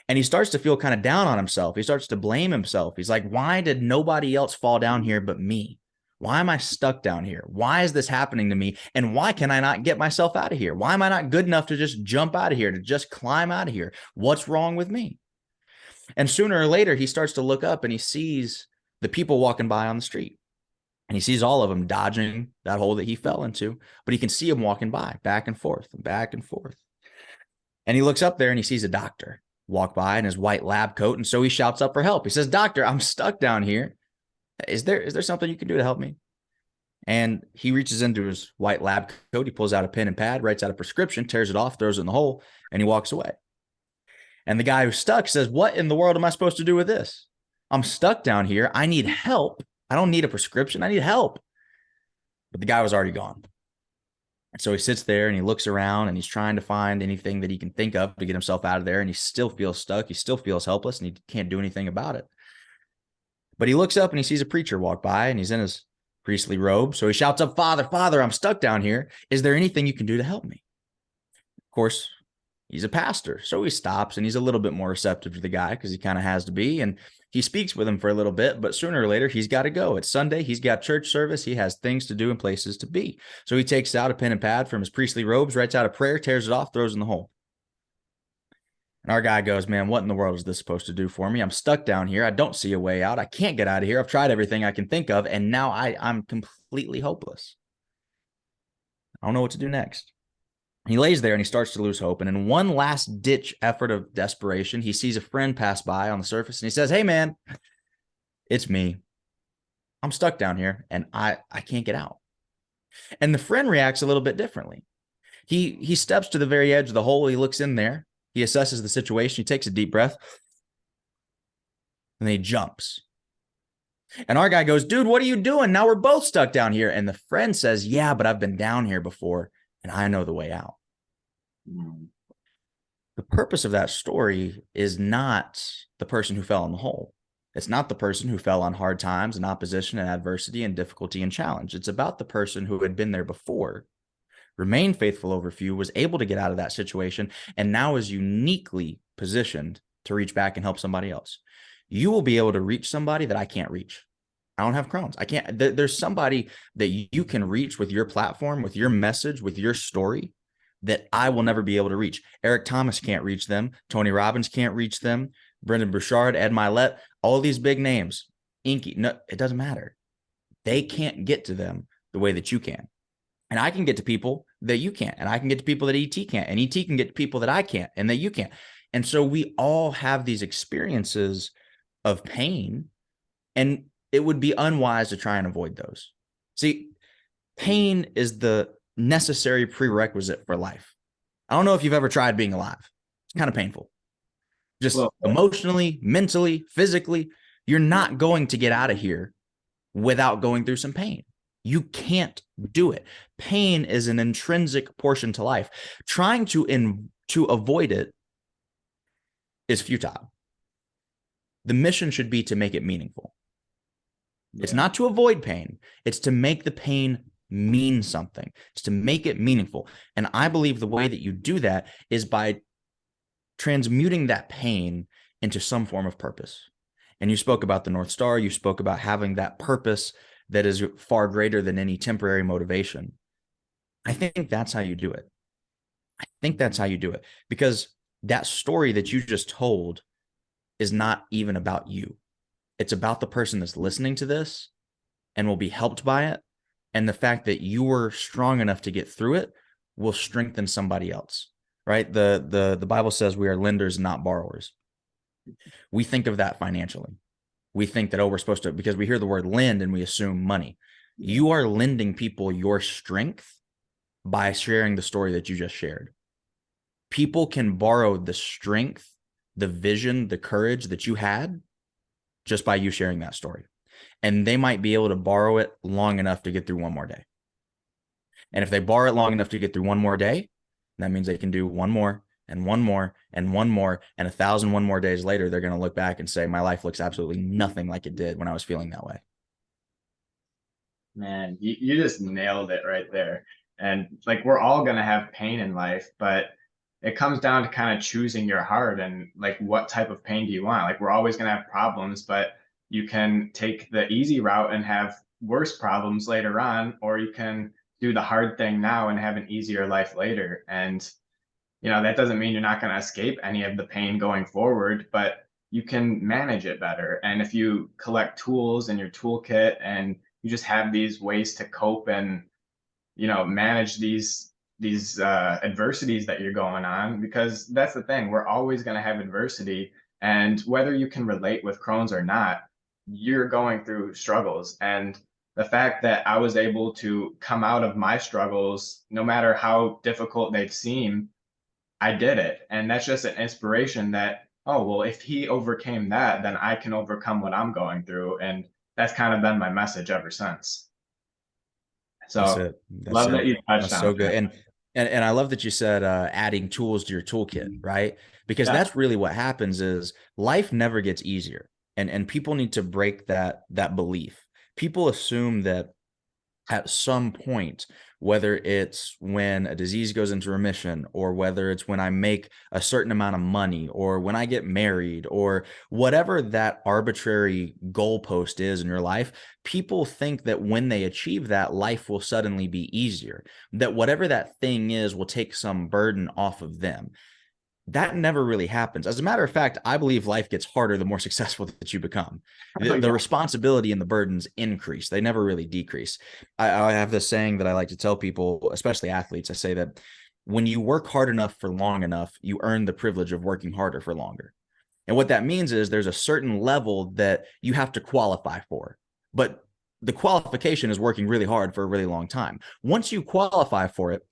And he starts to feel kind of down on himself. He starts to blame himself. He's like, why did nobody else fall down here but me? Why am I stuck down here? Why is this happening to me? And why can I not get myself out of here? Why am I not good enough to just jump out of here, to just climb out of here? What's wrong with me? And sooner or later, he starts to look up and he sees the people walking by on the street. And he sees all of them dodging that hole that he fell into, but he can see them walking by back and forth and back and forth. And he looks up there and he sees a doctor walk by in his white lab coat. And so he shouts up for help. He says, "Doctor, I'm stuck down here. Is there something you can do to help me?" And he reaches into his white lab coat. He pulls out a pen and pad, writes out a prescription, tears it off, throws it in the hole, and he walks away. And the guy who's stuck says, "What in the world am I supposed to do with this? I'm stuck down here. I need help. I don't need a prescription. I need help." But the guy was already gone. And so he sits there and he looks around and he's trying to find anything that he can think of to get himself out of there. And he still feels stuck. He still feels helpless and he can't do anything about it. But he looks up and he sees a preacher walk by and he's in his priestly robe. So he shouts up, "Father, Father, I'm stuck down here. Is there anything you can do to help me?" Of course, he's a pastor. So he stops and he's a little bit more receptive to the guy because he kind of has to be. And he speaks with him for a little bit, but sooner or later, he's got to go. It's Sunday. He's got church service. He has things to do and places to be. So he takes out a pen and pad from his priestly robes, writes out a prayer, tears it off, throws it in the hole. And our guy goes, "Man, what in the world is this supposed to do for me? I'm stuck down here. I don't see a way out. I can't get out of here. I've tried everything I can think of, and now I'm completely hopeless. I don't know what to do next." He lays there and he starts to lose hope. And in one last ditch effort of desperation, he sees a friend pass by on the surface and he says, "Hey, man, it's me. I'm stuck down here and I can't get out." And the friend reacts a little bit differently. He steps to the very edge of the hole. He looks in there. He assesses the situation. He takes a deep breath and then he jumps. And our guy goes, "Dude, what are you doing? Now we're both stuck down here." And the friend says, "Yeah, but I've been down here before and I know the way out." The purpose of that story is not the person who fell in the hole. It's not the person who fell on hard times and opposition and adversity and difficulty and challenge. It's about the person who had been there before, remained faithful over few, was able to get out of that situation, and now is uniquely positioned to reach back and help somebody else. You will be able to reach somebody that I can't reach. I don't have Crohn's. I can't. There's somebody that you can reach with your platform, with your message, with your story that I will never be able to reach. Eric Thomas can't reach them. Tony Robbins can't reach them. Brendan Burchard, Ed Milet, all these big names. Inky, no, it doesn't matter. They can't get to them the way that you can. And I can get to people that you can't. And I can get to people that ET can't. And ET can get to people that I can't and that you can't. And so we all have these experiences of pain, and it would be unwise to try and avoid those. See, pain is the necessary prerequisite for life. I don't know if you've ever tried being alive. It's kind of painful. Just emotionally, mentally, physically, you're not going to get out of here without going through some pain. You can't do it. Pain is an intrinsic portion to life. Trying to avoid it is futile. The mission should be to make it meaningful. Yeah. It's not to avoid pain. It's to make the pain mean something. It's to make it meaningful. And I believe the way that you do that is by transmuting that pain into some form of purpose. And you spoke about the North Star. You spoke about having that purpose that is far greater than any temporary motivation. I think that's how you do it. I think that's how you do it, because that story that you just told is not even about you. It's about the person that's listening to this and will be helped by it. And the fact that you were strong enough to get through it will strengthen somebody else, right? The Bible says we are lenders, not borrowers. We think of that financially. We think that, oh, we're supposed to, because we hear the word lend and we assume money. You are lending people your strength by sharing the story that you just shared. People can borrow the strength, the vision, the courage that you had just by you sharing that story. And they might be able to borrow it long enough to get through one more day. And if they borrow it long enough to get through one more day, that means they can do one more and one more and one more, and 1,001 more days later, they're going to look back and say, my life looks absolutely nothing like it did when I was feeling that way. Man, you just nailed it right there. And like, we're all going to have pain in life, but it comes down to kind of choosing your heart and like, what type of pain do you want? Like, we're always going to have problems, but you can take the easy route and have worse problems later on, or you can do the hard thing now and have an easier life later. And, you know, that doesn't mean you're not going to escape any of the pain going forward, but you can manage it better. And if you collect tools in your toolkit and you just have these ways to cope and, manage these adversities that you're going on, because that's the thing, we're always going to have adversity. And whether you can relate with Crohn's or not, you're going through struggles. And the fact that I was able to come out of my struggles, no matter how difficult they've seemed, I did it. And that's just an inspiration that, oh, well, if he overcame that, then I can overcome what I'm going through. And that's kind of been my message ever since. That's So it. That's love that it. you touched That's on so good. that. And I love that you said adding tools to your toolkit, right? Because Yeah. that's really what happens is life never gets easier. And people need to break that belief. People assume that at some point, whether it's when a disease goes into remission, or whether it's when I make a certain amount of money, or when I get married, or whatever that arbitrary goalpost is in your life, people think that when they achieve that, life will suddenly be easier, that whatever that thing is will take some burden off of them. That never really happens. As a matter of fact, I believe life gets harder the more successful that you become. Oh, The yeah. responsibility and the burdens increase. They never really decrease. I have this saying that I like to tell people, especially athletes. I say that when you work hard enough for long enough, you earn the privilege of working harder for longer. And what that means is there's a certain level that you have to qualify for. But the qualification is working really hard for a really long time. Once you qualify for it,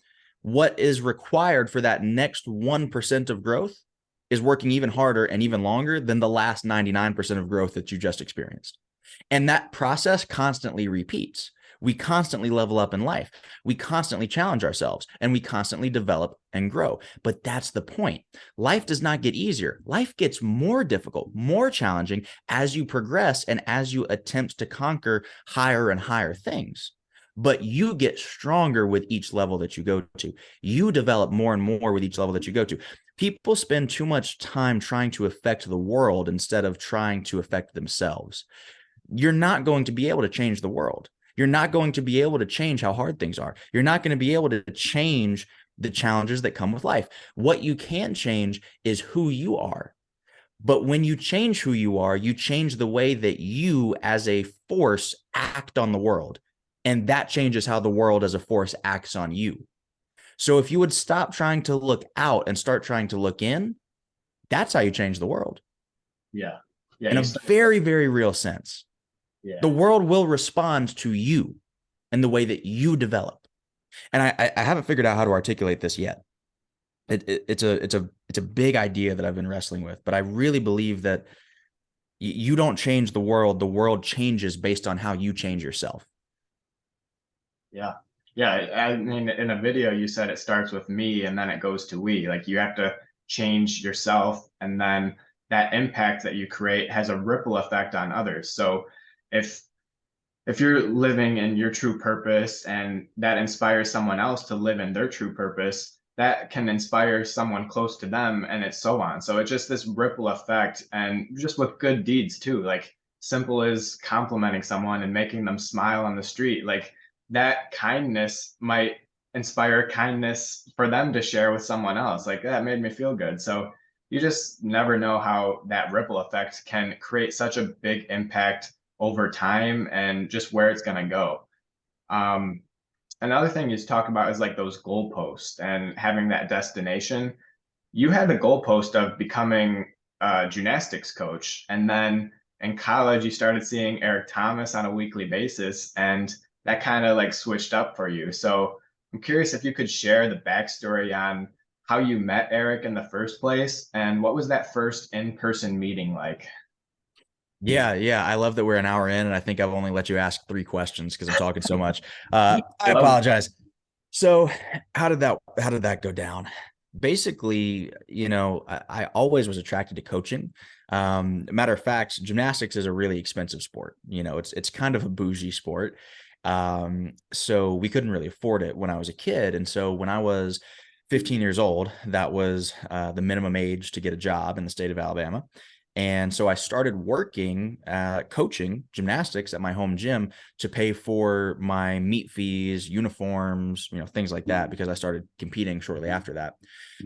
what is required for that next 1% of growth is working even harder and even longer than the last 99% of growth that you just experienced. And that process constantly repeats. We constantly level up in life. We constantly challenge ourselves and we constantly develop and grow. But that's the point. Life does not get easier. Life gets more difficult, more challenging as you progress and as you attempt to conquer higher and higher things. But you get stronger with each level that you go to. You develop more and more with each level that you go to. People spend too much time trying to affect the world instead of trying to affect themselves. You're not going to be able to change the world. You're not going to be able to change how hard things are. You're not going to be able to change the challenges that come with life. What you can change is who you are. But when you change who you are, you change the way that you as a force act on the world. And that changes how the world as a force acts on you. So if you would stop trying to look out and start trying to look in, that's how you change the world. Yeah. Yeah. In a very, very real sense. Yeah. The world will respond to you and the way that you develop. And I haven't figured out how to articulate this yet. It's a big idea that I've been wrestling with, but I really believe that you don't change the world changes based on how you change yourself. Yeah. Yeah. I mean, in a video, you said it starts with me and then it goes to we. Like you have to change yourself, and then that impact that you create has a ripple effect on others. So if you're living in your true purpose and that inspires someone else to live in their true purpose, that can inspire someone close to them, and it's so on. So it's just this ripple effect, and just with good deeds too. Like simple as complimenting someone and making them smile on the street. Like that kindness might inspire kindness for them to share with someone else. Like that made me feel good. So you just never know how that ripple effect can create such a big impact over time and just where it's going to go. Um, Another thing you talk about is like those goalposts and having that destination. You had the goalpost of becoming a gymnastics coach, and then in college you started seeing Eric Thomas on a weekly basis, and that kind of like switched up for you. So I'm curious if you could share the backstory on how you met Eric in the first place, and what was that first in-person meeting like? Yeah. I love that we're an hour in, and I think I've only let you ask 3 questions because I'm talking so much. I Love it. apologize. So how did that go down? Basically, I always was attracted to coaching. Matter of fact, gymnastics is a really expensive sport. It's kind of a bougie sport. So we couldn't really afford it when I was a kid. And so when I was 15 years old, that was the minimum age to get a job in the state of Alabama. And so I started working, coaching gymnastics at my home gym to pay for my meet fees, uniforms, things like that, because I started competing shortly after that.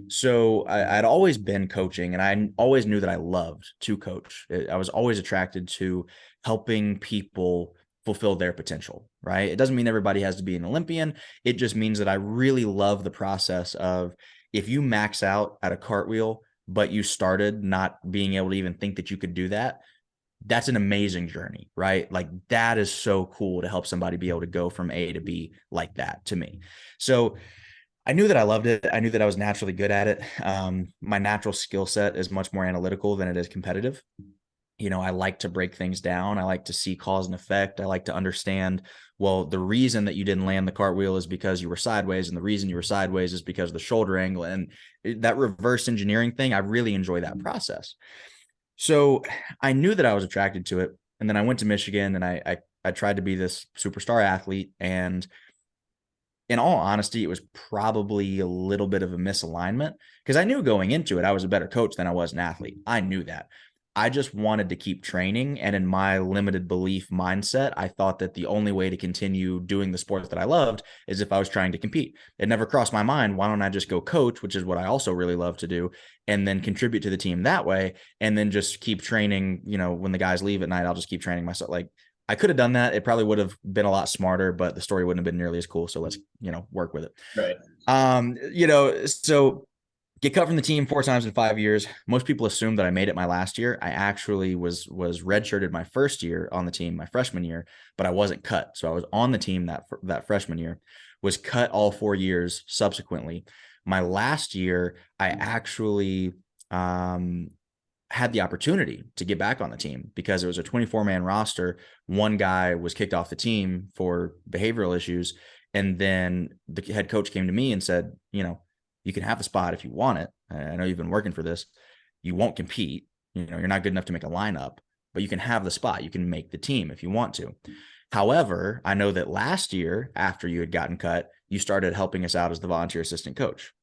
So I'd always been coaching, and I always knew that I loved to coach. I was always attracted to helping people fulfill their potential, right? It doesn't mean everybody has to be an Olympian. It just means that I really love the process of, if you max out at a cartwheel, but you started not being able to even think that you could do that, that's an amazing journey, right? Like, that is so cool to help somebody be able to go from A to B like that, to me. So I knew that I loved it. I knew that I was naturally good at it. My natural skill set is much more analytical than it is competitive. I like to break things down. I like to see cause and effect. I like to understand, well, the reason that you didn't land the cartwheel is because you were sideways, and the reason you were sideways is because of the shoulder angle. And that reverse engineering thing, I really enjoy that process. So I knew that I was attracted to it. And then I went to Michigan, and I tried to be this superstar athlete. And in all honesty, it was probably a little bit of a misalignment, because I knew going into it, I was a better coach than I was an athlete. I knew that. I just wanted to keep training. And in my limited belief mindset, I thought that the only way to continue doing the sport that I loved is if I was trying to compete. It never crossed my mind, why don't I just go coach, which is what I also really love to do, and then contribute to the team that way, and then just keep training. When the guys leave at night, I'll just keep training myself. Like, I could have done that. It probably would have been a lot smarter, but the story wouldn't have been nearly as cool. So let's, work with it. Right. So get cut from the team 4 times in 5 years. Most people assume that I made it my last year. I actually was redshirted my first year on the team, my freshman year, but I wasn't cut. So I was on the team that freshman year, was cut all 4 years subsequently. My last year, I actually had the opportunity to get back on the team because it was a 24-man roster. One guy was kicked off the team for behavioral issues. And then the head coach came to me and said, you can have the spot if you want it. I know you've been working for this. You won't compete. You're not good enough to make a lineup, but you can have the spot. You can make the team if you want to. However, I know that last year, after you had gotten cut, you started helping us out as the volunteer assistant coach.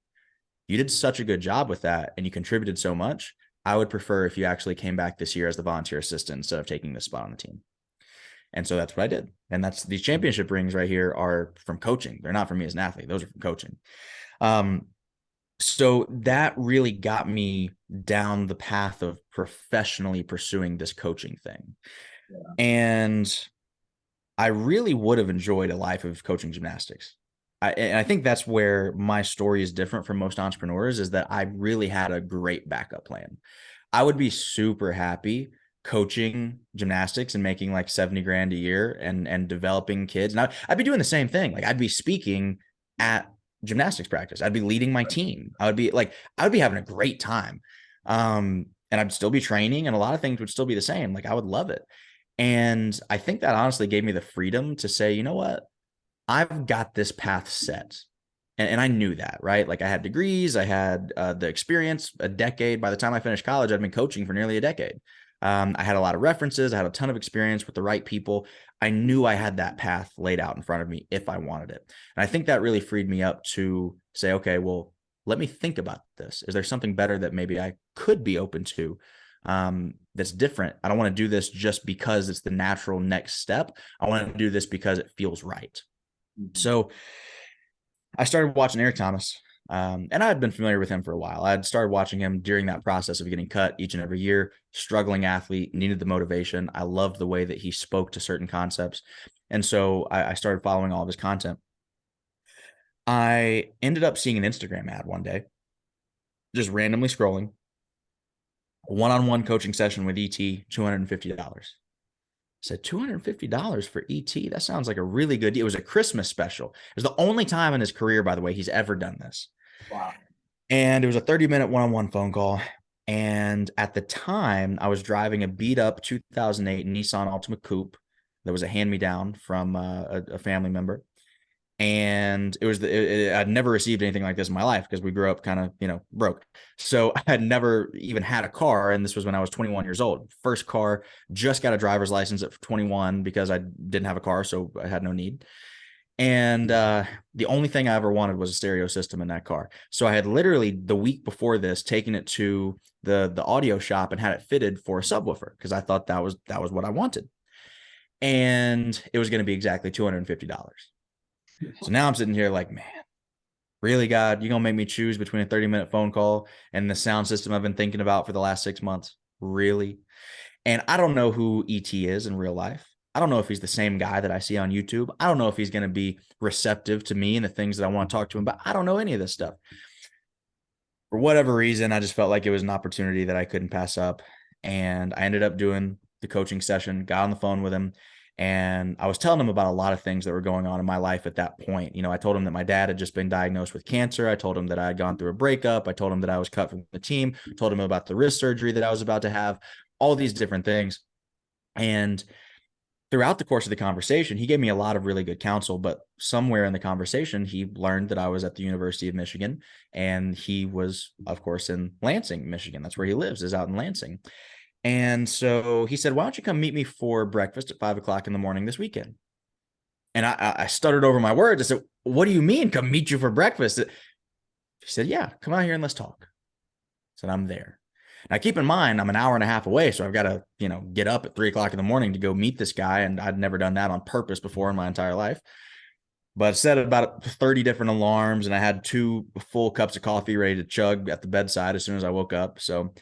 You did such a good job with that, and you contributed so much. I would prefer if you actually came back this year as the volunteer assistant instead of taking this spot on the team. And so that's what I did. And these championship rings right here are from coaching. They're not from me as an athlete. Those are from coaching. So that really got me down the path of professionally pursuing this coaching thing. Yeah. And I really would have enjoyed a life of coaching gymnastics. And I think that's where my story is different from most entrepreneurs, is that I really had a great backup plan. I would be super happy coaching gymnastics and making like 70 grand a year and developing kids. And I'd be doing the same thing. Like, I'd be speaking at gymnastics practice. I'd be leading my team. I would be having a great time. And I'd still be training, and a lot of things would still be the same. Like, I would love it. And I think that honestly gave me the freedom to say, you know what? I've got this path set. And I knew that, right? Like, I had degrees, I had the experience, a decade. By the time I finished college, I'd been coaching for nearly a decade. I had a lot of references. I had a ton of experience with the right people. I knew I had that path laid out in front of me if I wanted it. And I think that really freed me up to say, okay, well, let me think about this. Is there something better that maybe I could be open to that's different? I don't want to do this just because it's the natural next step. I want to do this because it feels right. Mm-hmm. So I started watching Eric Thomas. And I had been familiar with him for a while. I had started watching him during that process of getting cut each and every year, struggling athlete, needed the motivation. I loved the way that he spoke to certain concepts. And so I started following all of his content. I ended up seeing an Instagram ad one day, just randomly scrolling, one-on-one coaching session with ET, $250. I said, $250 for ET? That sounds like a really good deal. It was a Christmas special. It was the only time in his career, by the way, he's ever done this. Wow. And it was a 30-minute one-on-one phone call. And at the time, I was driving a beat-up 2008 Nissan Altima Coupe that was a hand-me-down from a family member. And it was I'd never received anything like this in my life because we grew up kind of, broke. So I had never even had a car. And this was when I was 21 years old. First car, just got a driver's license at 21 because I didn't have a car. So I had no need. And the only thing I ever wanted was a stereo system in that car. So I had literally the week before this taken it to the audio shop and had it fitted for a subwoofer because I thought that was what I wanted. And it was going to be exactly $250. So now I'm sitting here like, man, really, God, you're going to make me choose between a 30-minute phone call and the sound system I've been thinking about for the last 6 months? Really? And I don't know who ET is in real life. I don't know if he's the same guy that I see on YouTube. I don't know if he's going to be receptive to me and the things that I want to talk to him about. I don't know any of this stuff. For whatever reason, I just felt like it was an opportunity that I couldn't pass up. And I ended up doing the coaching session, got on the phone with him, and I was telling him about a lot of things that were going on in my life at that point. You know, I told him that my dad had just been diagnosed with cancer. I told him that I had gone through a breakup. I told him that I was cut from the team, told him about the wrist surgery that I was about to have, all these different things. And throughout the course of the conversation, he gave me a lot of really good counsel, but somewhere in the conversation, he learned that I was at the University of Michigan, and he was, of course, in Lansing, Michigan. That's where he lives, is out in Lansing. And so he said, why don't you come meet me for breakfast at 5 o'clock in the morning this weekend? And I stuttered over my words. I said, what do you mean come meet you for breakfast? He said, yeah, come out here and let's talk. I said, I'm there. Now, keep in mind, I'm an hour and a half away, so I've got to, get up at 3 o'clock in the morning to go meet this guy. And I'd never done that on purpose before in my entire life. But I set about 30 different alarms, and I had 2 full cups of coffee ready to chug at the bedside as soon as I woke up. So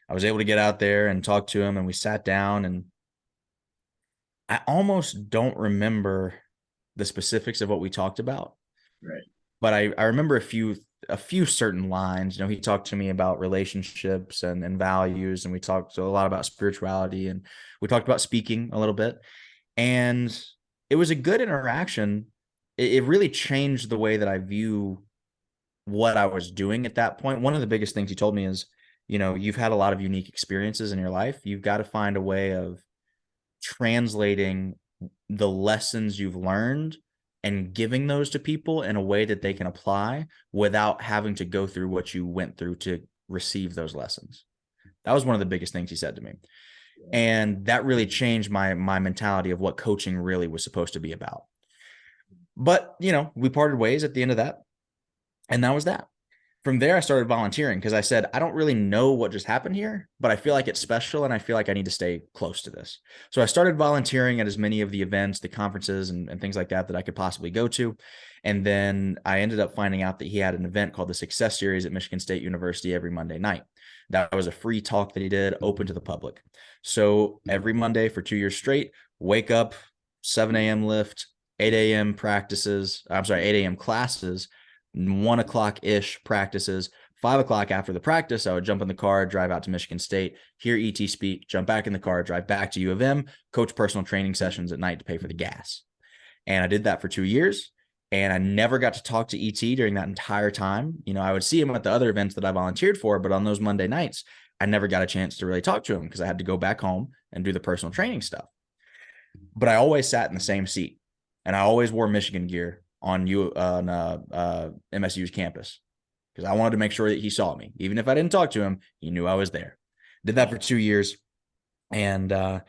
I was able to get out there and talk to him, and we sat down, and I almost don't remember the specifics of what we talked about. Right. But I remember a few certain lines. He talked to me about relationships and values, and we talked a lot about spirituality, and we talked about speaking a little bit. And it was a good interaction. It really changed the way that I view what I was doing at that point. One of the biggest things he told me is, you've had a lot of unique experiences in your life. You've got to find a way of translating the lessons you've learned and giving those to people in a way that they can apply without having to go through what you went through to receive those lessons. That was one of the biggest things he said to me. And that really changed my mentality of what coaching really was supposed to be about. But, we parted ways at the end of that. And that was that. From there, I started volunteering because I said, I don't really know what just happened here, but I feel like it's special and I feel like I need to stay close to this. So I started volunteering at as many of the events, the conferences and things like that I could possibly go to. And then I ended up finding out that he had an event called the Success Series at Michigan State University every Monday night. That was a free talk that he did, open to the public. So every Monday for 2 years straight, wake up, 7 a.m. lift, 8 a.m. practices, 8 a.m. classes, 1 o'clock-ish practices. 5 o'clock after the practice, I would jump in the car, drive out to Michigan State, hear ET speak, jump back in the car, drive back to U of M, coach personal training sessions at night to pay for the gas. And I did that for 2 years, and I never got to talk to ET during that entire time. I would see him at the other events that I volunteered for, but on those Monday nights, I never got a chance to really talk to him because I had to go back home and do the personal training stuff. But I always sat in the same seat, and I always wore Michigan gear on MSU's campus because I wanted to make sure that he saw me. Even if I didn't talk to him, he knew I was there. Did that for 2 years. And I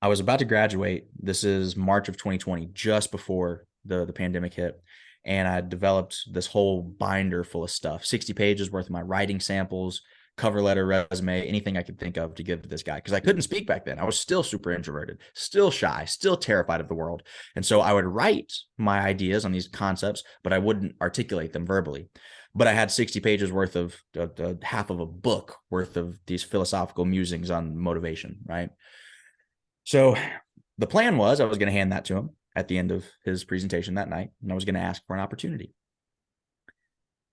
was about to graduate. This is March of 2020, just before the pandemic hit. And I developed this whole binder full of stuff, 60 pages worth of my writing samples, cover letter, resume, anything I could think of to give to this guy. Because I couldn't speak back then. I was still super introverted, still shy, still terrified of the world. And so I would write my ideas on these concepts, but I wouldn't articulate them verbally. But I had 60 pages worth of half of a book worth of these philosophical musings on motivation, right? So the plan was I was going to hand that to him at the end of his presentation that night, and I was going to ask for an opportunity.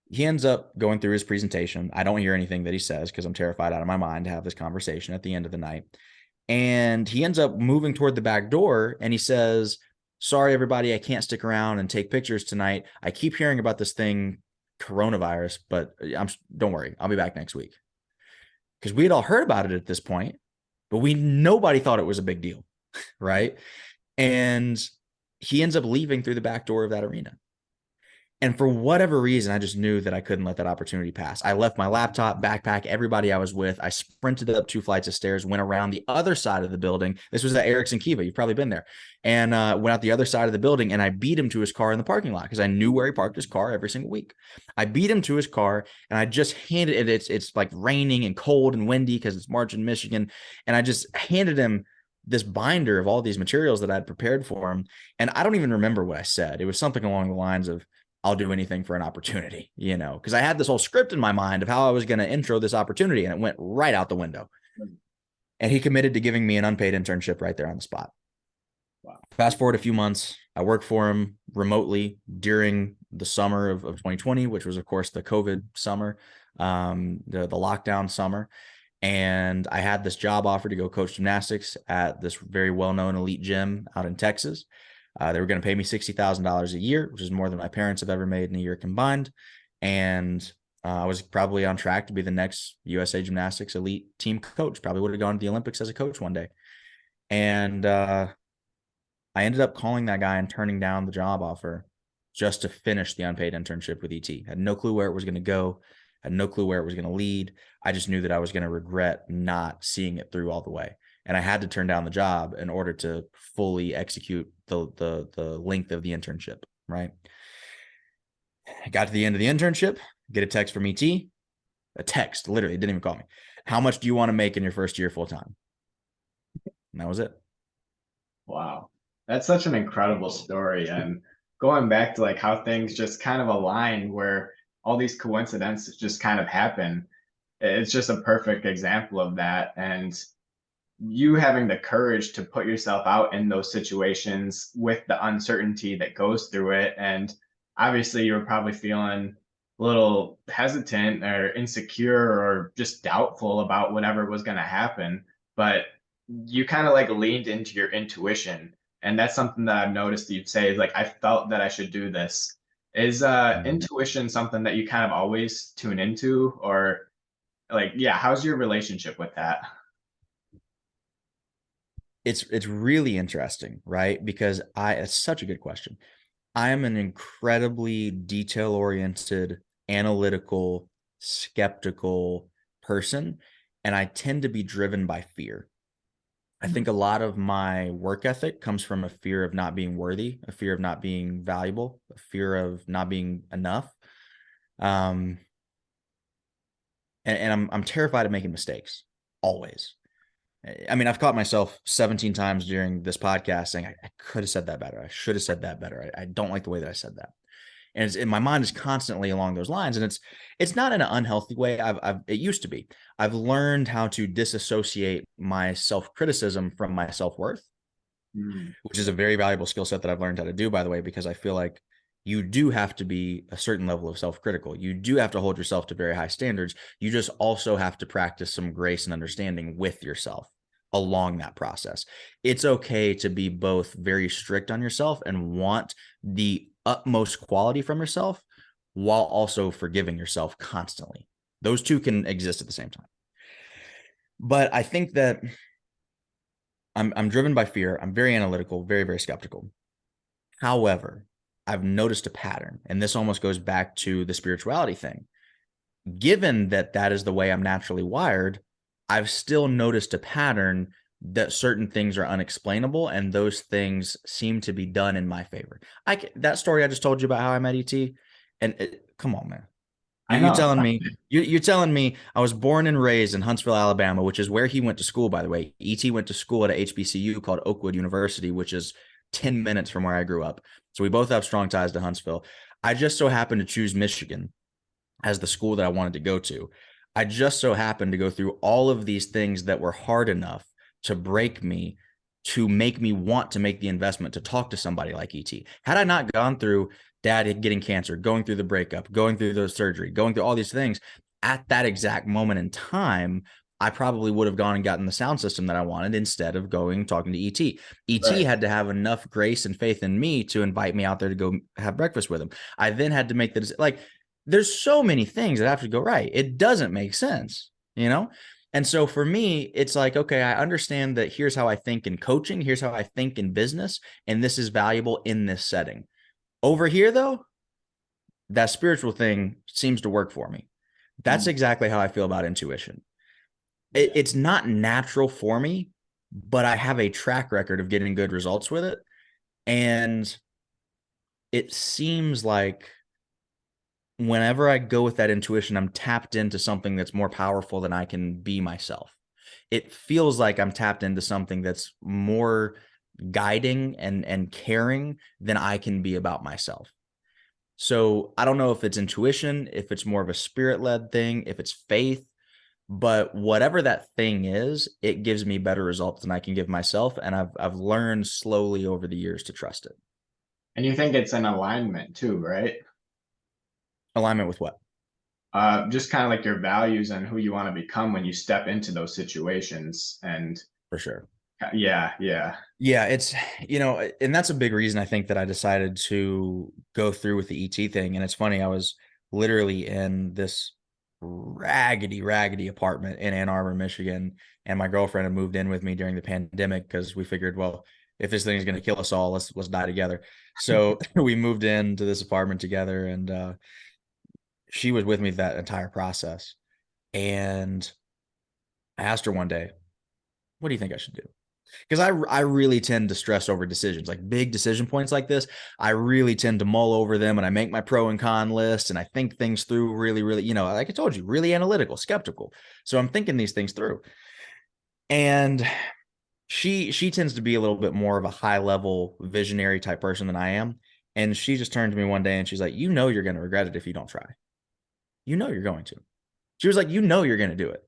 He ends up going through his presentation. I don't hear anything that he says because I'm terrified out of my mind to have this conversation at the end of the night. And he ends up moving toward the back door, and he says, sorry, everybody, I can't stick around and take pictures tonight. I keep hearing about this thing, coronavirus, but don't worry, I'll be back next week. Because we had all heard about it at this point, but nobody thought it was a big deal, right? And he ends up leaving through the back door of that arena. And for whatever reason, I just knew that I couldn't let that opportunity pass. I left my laptop, backpack, everybody I was with. I sprinted up 2 flights of stairs, went around the other side of the building. This was at Erickson Kiva. You've probably been there. And went out the other side of the building, and I beat him to his car in the parking lot because I knew where he parked his car every single week. I beat him to his car, and I just handed it. It's like raining and cold and windy because it's March in Michigan. And I just handed him this binder of all these materials that I'd prepared for him. And I don't even remember what I said. It was something along the lines of, I'll do anything for an opportunity, because I had this whole script in my mind of how I was going to intro this opportunity, and it went right out the window. And he committed to giving me an unpaid internship right there on the spot. Wow. Fast forward a few months, I worked for him remotely during the summer of 2020, which was, of course, the COVID summer, the lockdown summer. And I had this job offer to go coach gymnastics at this very well-known elite gym out in Texas. They were going to pay me $60,000 a year, which is more than my parents have ever made in a year combined. And I was probably on track to be the next USA Gymnastics elite team coach. Probably would have gone to the Olympics as a coach one day. And I ended up calling that guy and turning down the job offer just to finish the unpaid internship with ET. Had no clue where it was going to go, had no clue where it was going to lead. I just knew that I was going to regret not seeing it through all the way. And I had to turn down the job in order to fully execute the length of the internship, right? I got to the end of the internship, get a text from ET, a text, literally, didn't even call me. How much do you want to make in your first year full time? And that was it. Wow. That's such an incredible story. And going back to like how things just kind of align where all these coincidences just kind of happen. It's just a perfect example of that. And you having the courage to put yourself out in those situations with the uncertainty that goes through it. And obviously, you were probably feeling a little hesitant or insecure or just doubtful about whatever was going to happen. But you kind of like leaned into your intuition. And that's something that I've noticed you'd say is like, I felt that I should do this. Is intuition something that you kind of always tune into, or like, yeah, how's your relationship with that? It's really interesting, right? Because it's such a good question. I am an incredibly detail oriented, analytical, skeptical person, and I tend to be driven by fear. I think a lot of my work ethic comes from a fear of not being worthy, a fear of not being valuable, a fear of not being enough. Um, and I'm terrified of making mistakes always. I mean, I've caught myself 17 times during this podcast saying, I could have said that better. I should have said that better. I don't like the way that I said that. And my mind is constantly along those lines. And it's not in an unhealthy way. It used to be. I've learned how to disassociate my self-criticism from my self-worth, Mm, which is a very valuable skill set that I've learned how to do, by the way, because I feel like you do have to be a certain level of self-critical. You do have to hold yourself to very high standards. You just also have to practice some grace and understanding with yourself along that process. It's okay to be both very strict on yourself and want the utmost quality from yourself while also forgiving yourself constantly. Those two can exist at the same time. But I think that I'm driven by fear. I'm very analytical, very, very skeptical. However, I've noticed a pattern, and this almost goes back to the spirituality thing. Given that that is the way I'm naturally wired, I've still noticed a pattern that certain things are unexplainable, and those things seem to be done in my favor. That story I just told you about how I met ET, and come on, man. I You're know. telling me you're telling me I was born and raised in Huntsville, Alabama, which is where he went to school, by the way. ET went to school at a HBCU called Oakwood University, which is 10 minutes from where I grew up. So we both have strong ties to Huntsville. I just so happened to choose Michigan as the school that I wanted to go to. I just so happened to go through all of these things that were hard enough to break me, to make me want to make the investment to talk to somebody like ET. Had I not gone through dad getting cancer, going through the breakup, going through the surgery, going through all these things at that exact moment in time, I probably would have gone and gotten the sound system that I wanted instead of going talking to ET. ET Right. had to have enough grace and faith in me to invite me out there to go have breakfast with him. I then had to make the like there's so many things that have to go right. It doesn't make sense, you know? And so for me, it's like, okay, I understand that here's how I think in coaching, here's how I think in business, and this is valuable in this setting. Over here, though, that spiritual thing seems to work for me. That's Mm, exactly how I feel about intuition. yeah. It's not natural for me, but I have a track record of getting good results with it. And it seems like whenever I go with that intuition, I'm tapped into something that's more powerful than I can be myself. It feels like I'm tapped into something that's more guiding and caring than I can be about myself. So I don't know if it's intuition, if it's more of a spirit led thing, if it's faith, But whatever that thing is, it gives me better results than I can give myself. And I've learned slowly over the years to trust it. And you think it's an alignment too, right? Alignment with what? Just kind of like your values and who you want to become when you step into those situations. And For sure. yeah, yeah. Yeah, it's, and that's a big reason I think that I decided to go through with the ET thing. And it's funny, I was literally in this raggedy apartment in Ann Arbor, Michigan, and my girlfriend had moved in with me during the pandemic because we figured, well, if this thing is going to kill us all, let's die together. So we moved into this apartment together, and she was with me that entire process. And I asked her one day, "What do you think I should do?" Because I really tend to stress over decisions, like big decision points like this. I really tend to mull over them, and I make my pro and con list, and I think things through really, like I told you, really analytical, skeptical. So I'm thinking these things through. And she tends to be a little bit more of a high level visionary type person than I am. And she just turned to me one day and she's like, you're going to regret it if you don't try. You're going to. She was like, you're going to do it,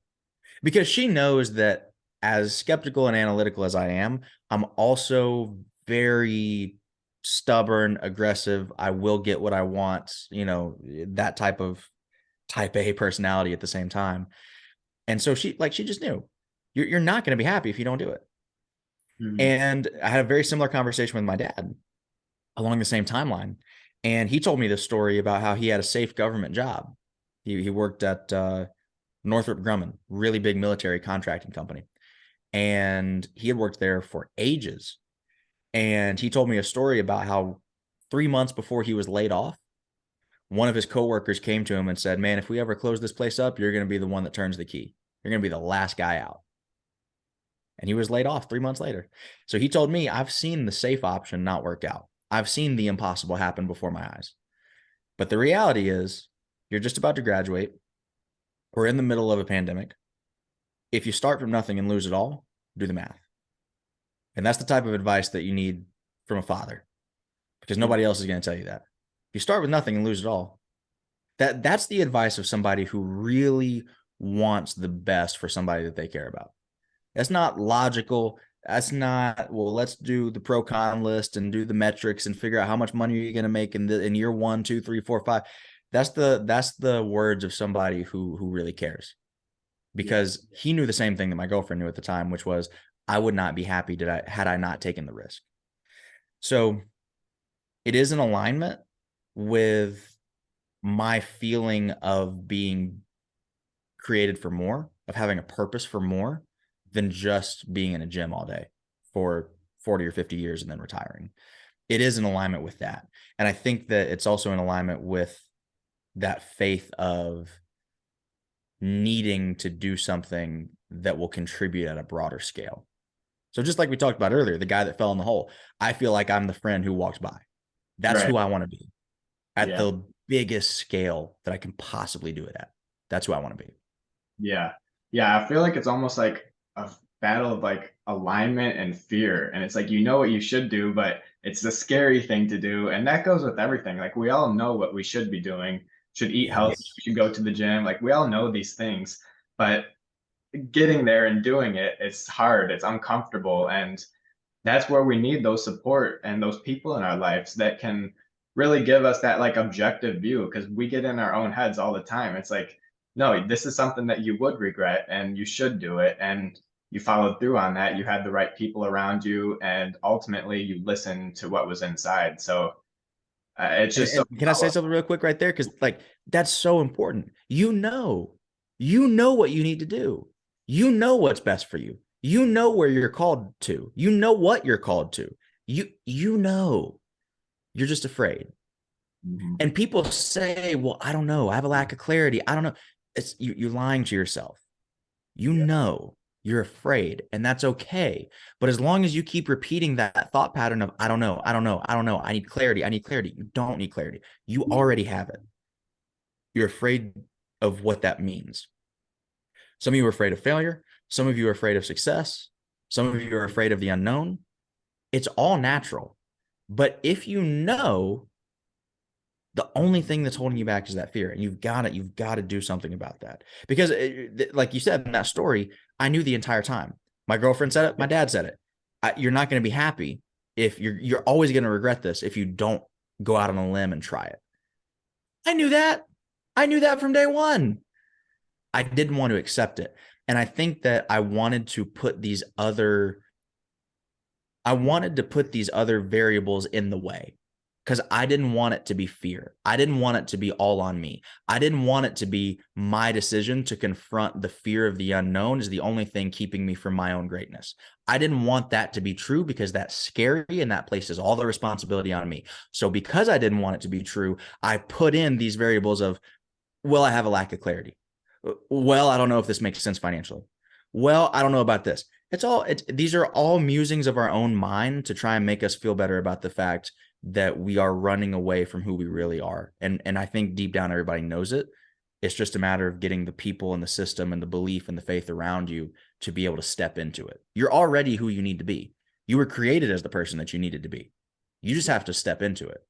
because she knows that as skeptical and analytical as I am, I'm also very stubborn, aggressive. I will get what I want, that type of type A personality at the same time. And so she just knew you're not going to be happy if you don't do it. Mhm. And I had a very similar conversation with my dad along the same timeline. And he told me this story about how he had a safe government job. He worked at Northrop Grumman, really big military contracting company. And he had worked there for ages. And he told me a story about how 3 months before he was laid off, one of his coworkers came to him and said, "Man, if we ever close this place up, you're going to be the one that turns the key. You're going to be the last guy out." And he was laid off 3 months later. So he told me, I've seen the safe option not work out. I've seen the impossible happen before my eyes. But the reality is, you're just about to graduate. We're in the middle of a pandemic. If you start from nothing and lose it all, do the math. And that's the type of advice that you need from a father, because nobody else is going to tell you that. If you start with nothing and lose it all, that's the advice of somebody who really wants the best for somebody that they care about. That's not logical. That's not, well, let's do the pro con list and do the metrics and figure out how much money are you going to make in year 1, 2, 3, 4, 5. That's the words of somebody who really cares, Yeah. because he knew the same thing that my girlfriend knew at the time, which was, I would not be happy had I not taken the risk. So it is an alignment with my feeling of being created for more, of having a purpose for more than just being in a gym all day for 40 or 50 years and then retiring. It is in alignment with that. And I think that it's also in alignment with that faith of needing to do something that will contribute at a broader scale. So just like we talked about earlier, the guy that fell in the hole, I feel like I'm the friend who walks by. That's Right. who I want to be at Yeah. the biggest scale that I can possibly do it at. That's who I want to be. Yeah. Yeah. I feel like it's almost like a battle of like alignment and fear. And it's like, you know what you should do, but it's a scary thing to do. And that goes with everything. Like, we all know what we should be doing, should eat Yeah. healthy, should go to the gym. Like, we all know these things, but getting there and doing it, it's hard, it's uncomfortable. And that's where we need those support and those people in our lives that can really give us that like objective view, because we get in our own heads all the time. It's like, no, this is something that you would regret and you should do it, and you followed through on that. You had the right people around you, and ultimately you listened to what was inside. So it's just so And can I say something real quick right there? Because like that's so important. You know what you need to do. You know what's best for you. You know where you're called to. You know what you're called to. You know. You're just afraid. Mhm. And people say, "Well, I don't know. I have a lack of clarity. I don't know." It's you're lying to yourself. You Yeah. know you're afraid, and that's okay. But as long as you keep repeating that thought pattern of, I don't know, I don't know, I don't know, I need clarity, I need clarity, you don't need clarity. You already have it. You're afraid of what that means. Some of you are afraid of failure. Some of you are afraid of success. Some of you are afraid of the unknown. It's all natural. But if you know The only thing that's holding you back is that fear. And you've got to do something about that. Because like you said in that story, I knew the entire time. My girlfriend said it. My dad said it. You're not going to be happy if you're always going to regret this if you don't go out on a limb and try it. I knew that. I knew that from day one. I didn't want to accept it. And I think that I wanted to put these other variables in the way, because I didn't want it to be fear. I didn't want it to be all on me. I didn't want it to be my decision to confront the fear of the unknown as the only thing keeping me from my own greatness. I didn't want that to be true, because that's scary and that places all the responsibility on me. So because I didn't want it to be true, I put in these variables of, well, I have a lack of clarity. Well, I don't know if this makes sense financially. Well, I don't know about this. These are all musings of our own mind to try and make us feel better about the fact that we are running away from who we really are. And I think deep down, everybody knows it. It's just a matter of getting the people and the system and the belief and the faith around you to be able to step into it. You're already who you need to be. You were created as the person that you needed to be. You just have to step into it.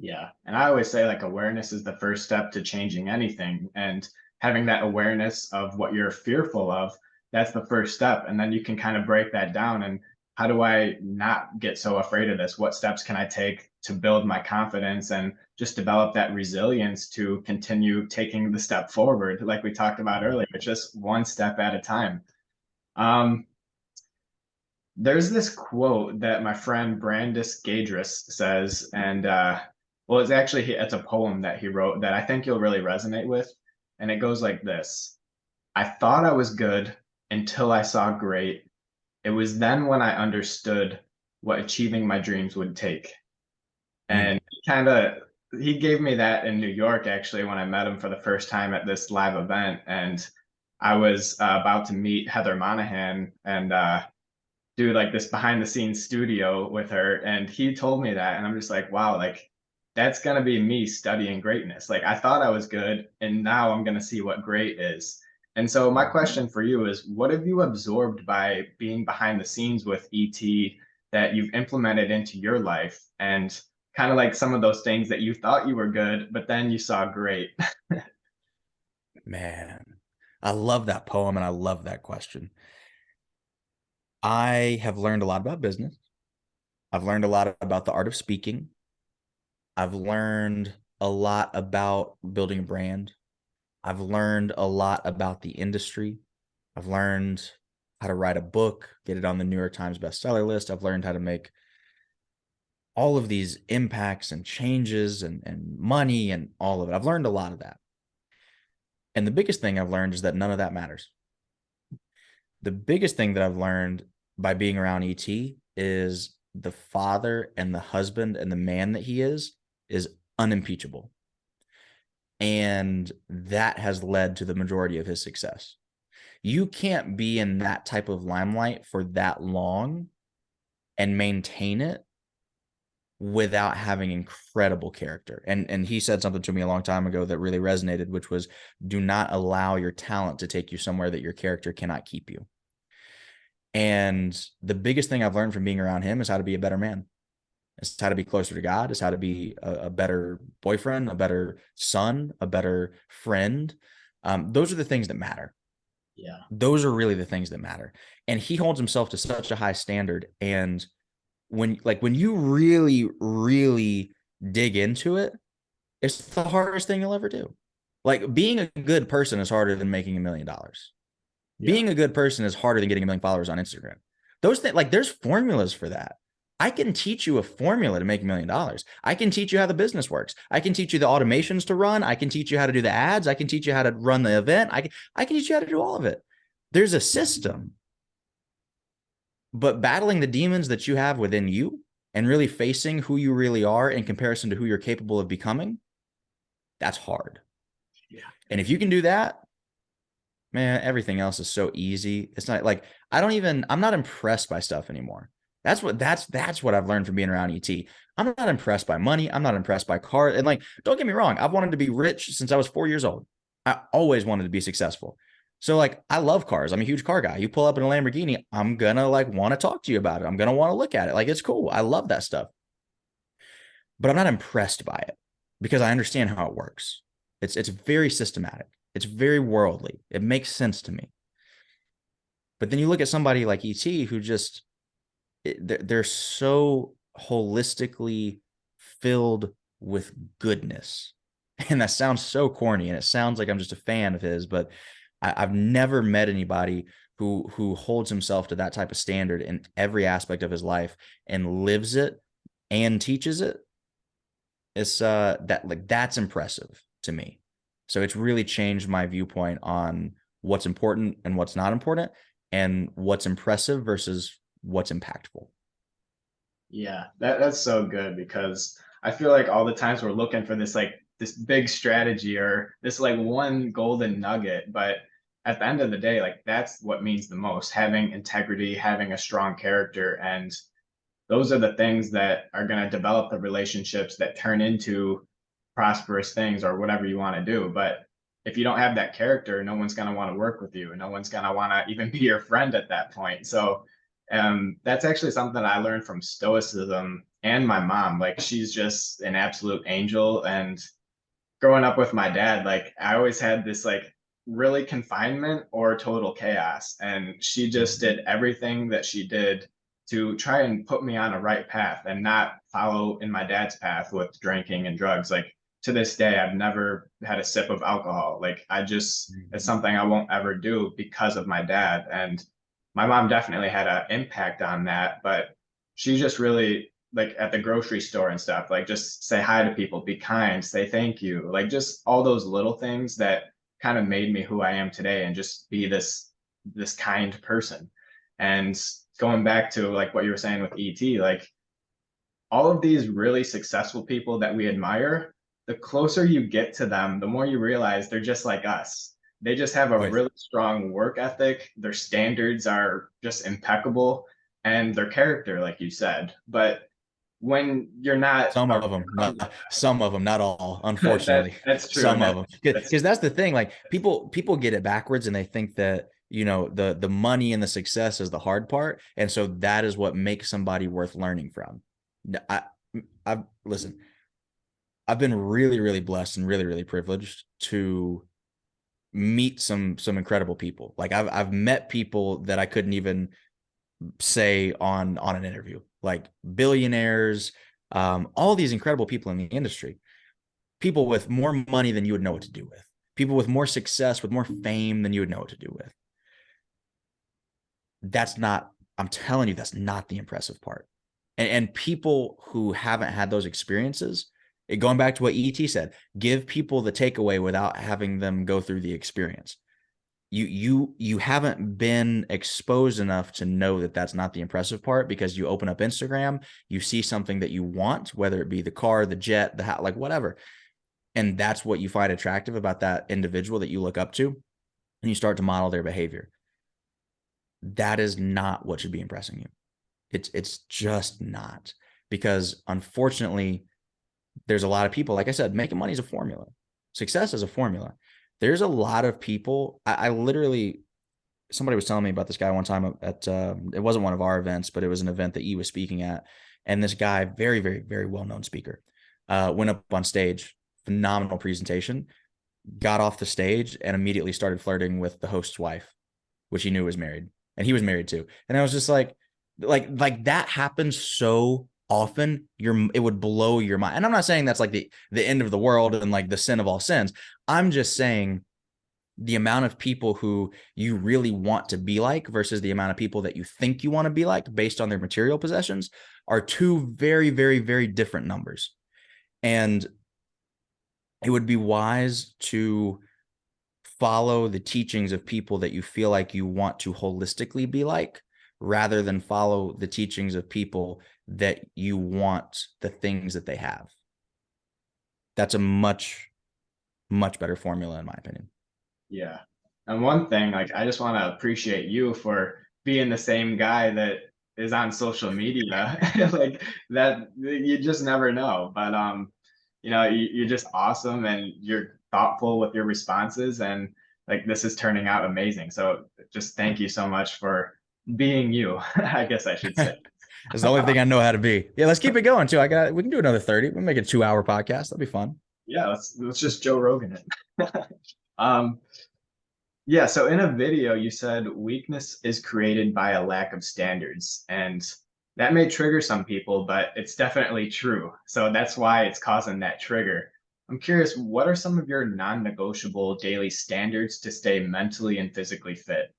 Yeah. And I always say, like, awareness is the first step to changing anything. And having that awareness of what you're fearful of, that's the first step. And then you can kind of break that down. And how do I not get so afraid of this? What steps can I take to build my confidence and just develop that resilience to continue taking the step forward? Like we talked about earlier, it's just one step at a time. There's this quote that my friend Brandis Gadris says, and well, it's a poem that he wrote that I think you'll really resonate with. And it goes like this: I thought I was good until I saw great. It was then when I understood what achieving my dreams would take. And he gave me that in New York, actually, when I met him for the first time at this live event. And I was about to meet Heather Monahan and do like this behind the scenes studio with her. And he told me that. And I'm just like, wow, like that's going to be me studying greatness. Like I thought I was good, and now I'm going to see what great is. And so my question for you is, what have you absorbed by being behind the scenes with ET that you've implemented into your life, and kind of like some of those things that you thought you were good, but then you saw great? Man, I love that poem and I love that question. I have learned a lot about business. I've learned a lot about the art of speaking. I've learned a lot about building a brand. I've learned a lot about the industry. I've learned how to write a book, get it on the New York Times bestseller list. I've learned how to make all of these impacts and changes and money and all of it. I've learned a lot of that. And the biggest thing I've learned is that none of that matters. The biggest thing that I've learned by being around ET is the father and the husband and the man that he is unimpeachable. And that has led to the majority of his success. You can't be in that type of limelight for that long and maintain it without having incredible character. And he said something to me a long time ago that really resonated, which was, do not allow your talent to take you somewhere that your character cannot keep you. And the biggest thing I've learned from being around him is how to be a better man. It's how to be closer to God. It's how to be a better boyfriend, a better son, a better friend. Those are the things that matter. Yeah. Those are really the things that matter. And he holds himself to such a high standard. And when you really, really dig into it, it's the hardest thing you'll ever do. Like, being a good person is harder than making $1 million. Yeah. Being a good person is harder than getting 1 million followers on Instagram. Those things, like, there's formulas for that. I can teach you a formula to make $1 million. I can teach you how the business works. I can teach you the automations to run. I can teach you how to do the ads. I can teach you how to run the event. I can teach you how to do all of it. There's a system. But battling the demons that you have within you and really facing who you really are in comparison to who you're capable of becoming, that's hard. Yeah. And if you can do that, man, everything else is so easy. It's not like, I'm not impressed by stuff anymore. That's what I've learned from being around ET. I'm not impressed by money. I'm not impressed by cars. And like, don't get me wrong, I've wanted to be rich since I was 4 years old. I always wanted to be successful. So like, I love cars. I'm a huge car guy. You pull up in a Lamborghini, I'm gonna like want to talk to you about it. I'm gonna want to look at it. Like, it's cool. I love that stuff. But I'm not impressed by it. because I understand how it works. It's very systematic. It's very worldly. It makes sense to me. But then you look at somebody like ET who just they're so holistically filled with goodness. And that sounds so corny, and it sounds like I'm just a fan of his, but I've never met anybody who holds himself to that type of standard in every aspect of his life and lives it and teaches it. It's that's impressive to me. So it's really changed my viewpoint on what's important and what's not important, and what's impressive versus what's impactful. Yeah, that's so good, because I feel like all the times we're looking for this like this big strategy or this like one golden nugget, but at the end of the day, like that's what means the most, having integrity, having a strong character. And those are the things that are going to develop the relationships that turn into prosperous things or whatever you want to do. But if you don't have that character, no one's going to want to work with you. No one's going to want to even be your friend at that point. So that's actually something that I learned from Stoicism and my mom. Like, she's just an absolute angel. And growing up with my dad, like I always had this like really confinement or total chaos. And she just did everything that she did to try and put me on a right path and not follow in my dad's path with drinking and drugs. Like, to this day, I've never had a sip of alcohol. Like, it's something I won't ever do because of my dad. And my mom definitely had an impact on that, but she just really, like at the grocery store and stuff, like just say hi to people, be kind, say thank you, like just all those little things that kind of made me who I am today, and just be this kind person. And going back to like what you were saying with ET, like all of these really successful people that we admire, the closer you get to them, the more you realize they're just like us. They just have a Right. really strong work ethic. Their standards are just impeccable, and their character, like you said. But when you're not Some of them, around not some of them, not all, that, unfortunately. that's true. And Some of them, that's because that's the thing. Like people get it backwards, and they think that the money and the success is the hard part, and so that is what makes somebody worth learning from. I I listen. I've been really, really blessed and really, really privileged to meet some incredible people. Like I've met people that I couldn't even say on an interview, like billionaires, all these incredible people in the industry, people with more money than you would know what to do with, people with more success, with more fame than you would know what to do with. That's not, I'm telling you, that's not the impressive part. And people who haven't had those experiences, going back to what ET said, give people the takeaway without having them go through the experience. You haven't been exposed enough to know that that's not the impressive part, because you open up Instagram, you see something that you want, whether it be the car, the jet, the hat, like whatever, and that's what you find attractive about that individual that you look up to, and you start to model their behavior. That is not what should be impressing you. It's just not, because unfortunately there's a lot of people, like I said, making money is a formula, success is a formula. There's a lot of people. I literally, somebody was telling me about this guy one time at, it wasn't one of our events, but it was an event that he was speaking at. And this guy, very, very, very well-known speaker, went up on stage, phenomenal presentation, got off the stage and immediately started flirting with the host's wife, which he knew was married, and he was married too. And I was just like that happens so often, it would blow your mind. And I'm not saying that's like the end of the world and like the sin of all sins. I'm just saying the amount of people who you really want to be like versus the amount of people that you think you want to be like based on their material possessions are two very, very, very different numbers. And it would be wise to follow the teachings of people that you feel like you want to holistically be like, rather than follow the teachings of people that you want the things that they have. That's a much, much better formula, in my opinion. Yeah. And one thing, like I just want to appreciate you for being the same guy that is on social media. Like that, you just never know. But you're just awesome, and you're thoughtful with your responses, and like this is turning out amazing. So just thank you so much for being you, I guess I should say. It's the only thing I know how to be. Yeah, let's keep it going too. We can do another 30. We'll make it a 2-hour podcast. That'll be fun. Yeah, let's just Joe Rogan it. Um, yeah, so in a video, you said weakness is created by a lack of standards, and that may trigger some people, but it's definitely true. So that's why it's causing that trigger. I'm curious, what are some of your non-negotiable daily standards to stay mentally and physically fit?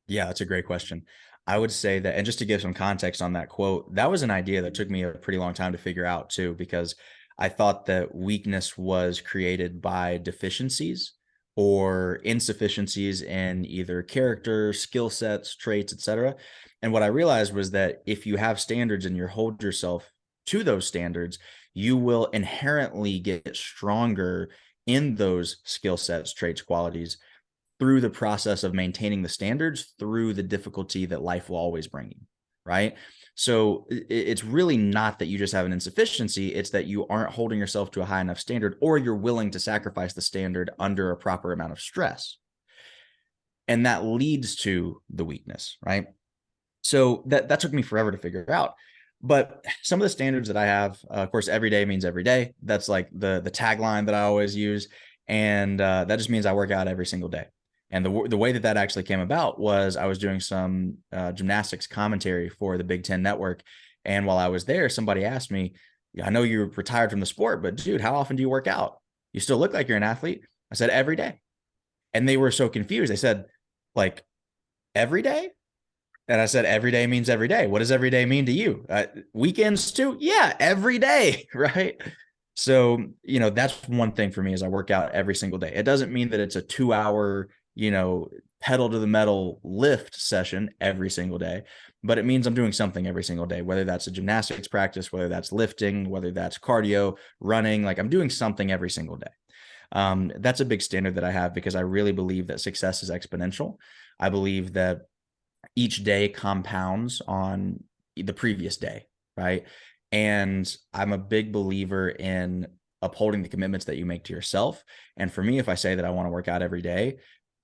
Yeah, that's a great question. I would say that, and just to give some context on that quote, that was an idea that took me a pretty long time to figure out too, because I thought that weakness was created by deficiencies or insufficiencies in either character, skill sets, traits, etc. And what I realized was that if you have standards and you hold yourself to those standards, you will inherently get stronger in those skill sets, traits, qualities through the process of maintaining the standards through the difficulty that life will always bring you, right? So it's really not that you just have an insufficiency, it's that you aren't holding yourself to a high enough standard, or you're willing to sacrifice the standard under a proper amount of stress. And that leads to the weakness, right? So that took me forever to figure out. But some of the standards that I have, of course, every day means every day. That's like the tagline that I always use, and that just means I work out every single day. And the way that actually came about was I was doing some gymnastics commentary for the Big Ten Network, and while I was there, somebody asked me, "Yeah, I know you're retired from the sport, but dude, how often do you work out? You still look like you're an athlete." I said, "Every day," and they were so confused. They said, "Like every day?" And I said, every day means every day. What does every day mean to you? Weekends too? Yeah, every day, right? So, that's one thing for me is I work out every single day. It doesn't mean that it's a 2 hour, pedal to the metal lift session every single day, but it means I'm doing something every single day, whether that's a gymnastics practice, whether that's lifting, whether that's cardio, running, like I'm doing something every single day. That's a big standard that I have because I really believe that success is exponential. I believe that each day compounds on the previous day, right? And I'm a big believer in upholding the commitments that you make to yourself. And for me, if I say that I want to work out every day,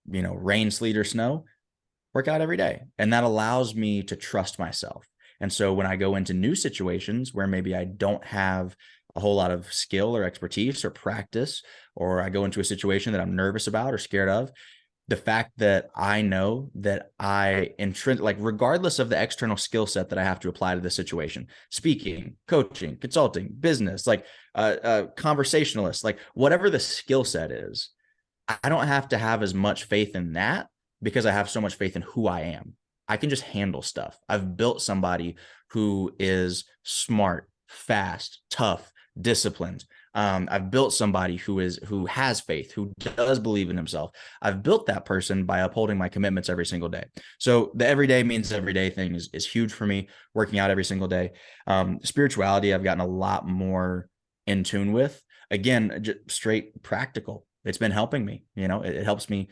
rain, sleet, or snow, work out every day. And that allows me to trust myself. And so when I go into new situations where maybe I don't have a whole lot of skill or expertise or practice, or I go into a situation that I'm nervous about or scared of, the fact that I know that like regardless of the external skill set that I have to apply to the situation, speaking, coaching, consulting, business, like conversationalist, like whatever the skill set is, I don't have to have as much faith in that because I have so much faith in who I am. I can just handle stuff. I've built somebody who is smart, fast, tough, disciplined. I've built somebody who has faith, who does believe in himself. I've built that person by upholding my commitments every single day. So the everyday means everyday thing is huge for me. Working out every single day. Spirituality, I've gotten a lot more in tune with. Again, just straight practical. It's been helping me. It helps me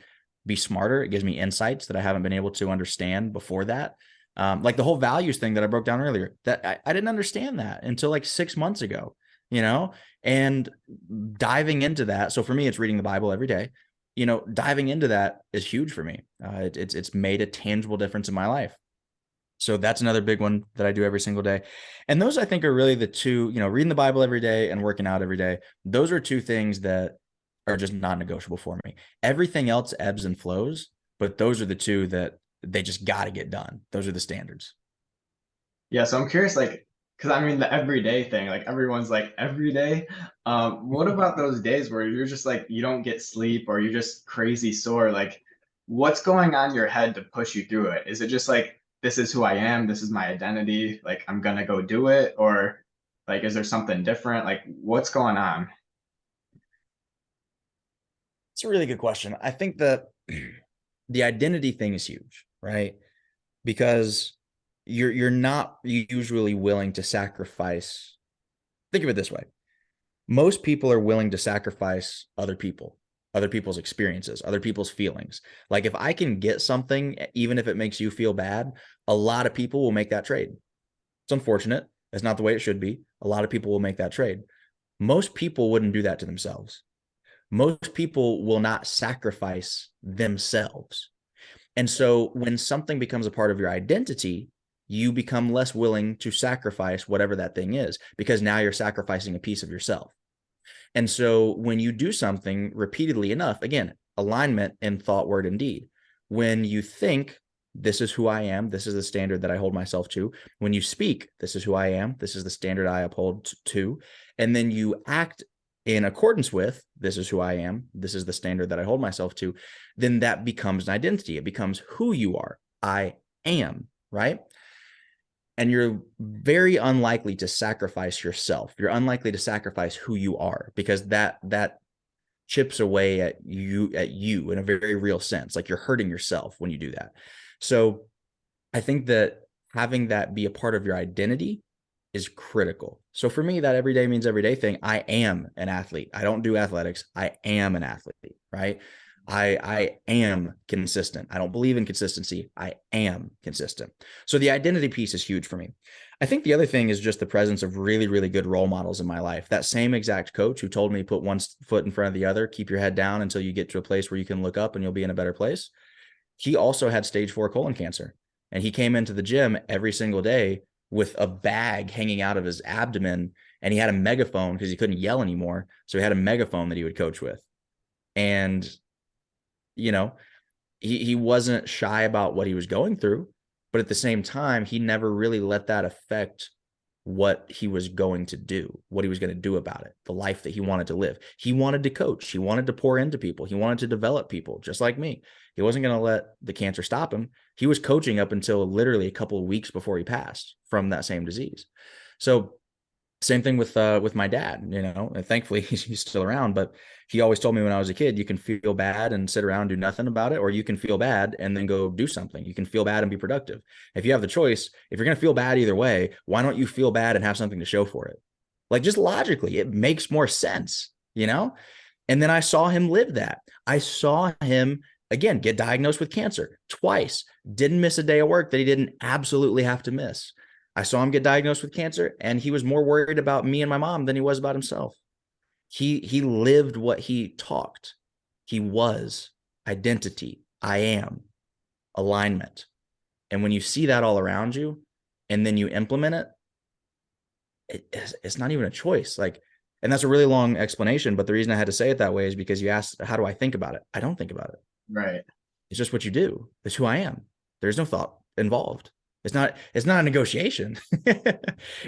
be smarter. It gives me insights that I haven't been able to understand before that. Like the whole values thing that I broke down earlier, that I didn't understand that until like 6 months ago, and diving into that. So for me, it's reading the Bible every day. Diving into that is huge for me. It's made a tangible difference in my life. So that's another big one that I do every single day. And those I think are really the two, reading the Bible every day and working out every day. Those are two things that are just non-negotiable for me. Everything else ebbs and flows, but those are the two that they just got to get done. Those are the standards. Yeah, so I'm curious, like, because I mean the everyday thing, like everyone's like every day. What about those days where you're just like you don't get sleep or you're just crazy sore? Like, what's going on in your head to push you through it? Is it just like this is who I am, this is my identity, like I'm gonna go do it, or like is there something different? Like, what's going on? It's a really good question. I think that the identity thing is huge, right? Because you're not usually willing to sacrifice. Think of it this way. Most people are willing to sacrifice other people, other people's experiences, other people's feelings. Like if I can get something, even if it makes you feel bad, a lot of people will make that trade. It's unfortunate. That's not the way it should be. A lot of people will make that trade. Most people wouldn't do that to themselves. Most people will not sacrifice themselves. And so when something becomes a part of your identity, you become less willing to sacrifice whatever that thing is because now you're sacrificing a piece of yourself. And so when you do something repeatedly enough, again, alignment in thought, word, and deed. When you think, this is who I am, this is the standard that I hold myself to. When you speak, this is who I am, this is the standard I uphold to. And then you act in accordance with, this is who I am, this is the standard that I hold myself to, then that becomes an identity. It becomes who you are. I am, right? And you're very unlikely to sacrifice yourself. You're unlikely to sacrifice who you are, because that chips away at you in a very real sense. Like, you're hurting yourself when you do that. So I think that having that be a part of your identity is critical. So for me, that everyday means everyday thing. I am an athlete. I don't do athletics. I am an athlete, right? I am consistent. I don't believe in consistency. I am consistent. So the identity piece is huge for me. I think the other thing is just the presence of really, really good role models in my life. That same exact coach who told me, put one foot in front of the other, keep your head down until you get to a place where you can look up and you'll be in a better place. He also had stage 4 colon cancer, and he came into the gym every single day with a bag hanging out of his abdomen, and he had a megaphone because he couldn't yell anymore. So he had a megaphone that he would coach with. And, you know, he wasn't shy about what he was going through, but at the same time, he never really let that affect what he was going to do, what he was going to do about it, the life that he wanted to live. He wanted to coach. He wanted to pour into people. He wanted to develop people, just like me. He wasn't going to let the cancer stop him. He was coaching up until literally a couple of weeks before he passed from that same disease. So same thing with my dad, and thankfully he's still around, but he always told me when I was a kid, you can feel bad and sit around and do nothing about it, or you can feel bad and then go do something. You can feel bad and be productive. If you have the choice, if you're going to feel bad either way, why don't you feel bad and have something to show for it? Like, just logically, it makes more sense, And then I saw him live that. I saw him, again, get diagnosed with cancer twice, didn't miss a day of work that he didn't absolutely have to miss. I saw him get diagnosed with cancer, and he was more worried about me and my mom than he was about himself. He lived what he talked. He was identity. I am alignment. And when you see that all around you, and then you implement it's not even a choice. And that's a really long explanation, but the reason I had to say it that way is because you asked, how do I think about it? I don't think about it. Right. It's just what you do. It's who I am. There's no thought involved. It's not a negotiation.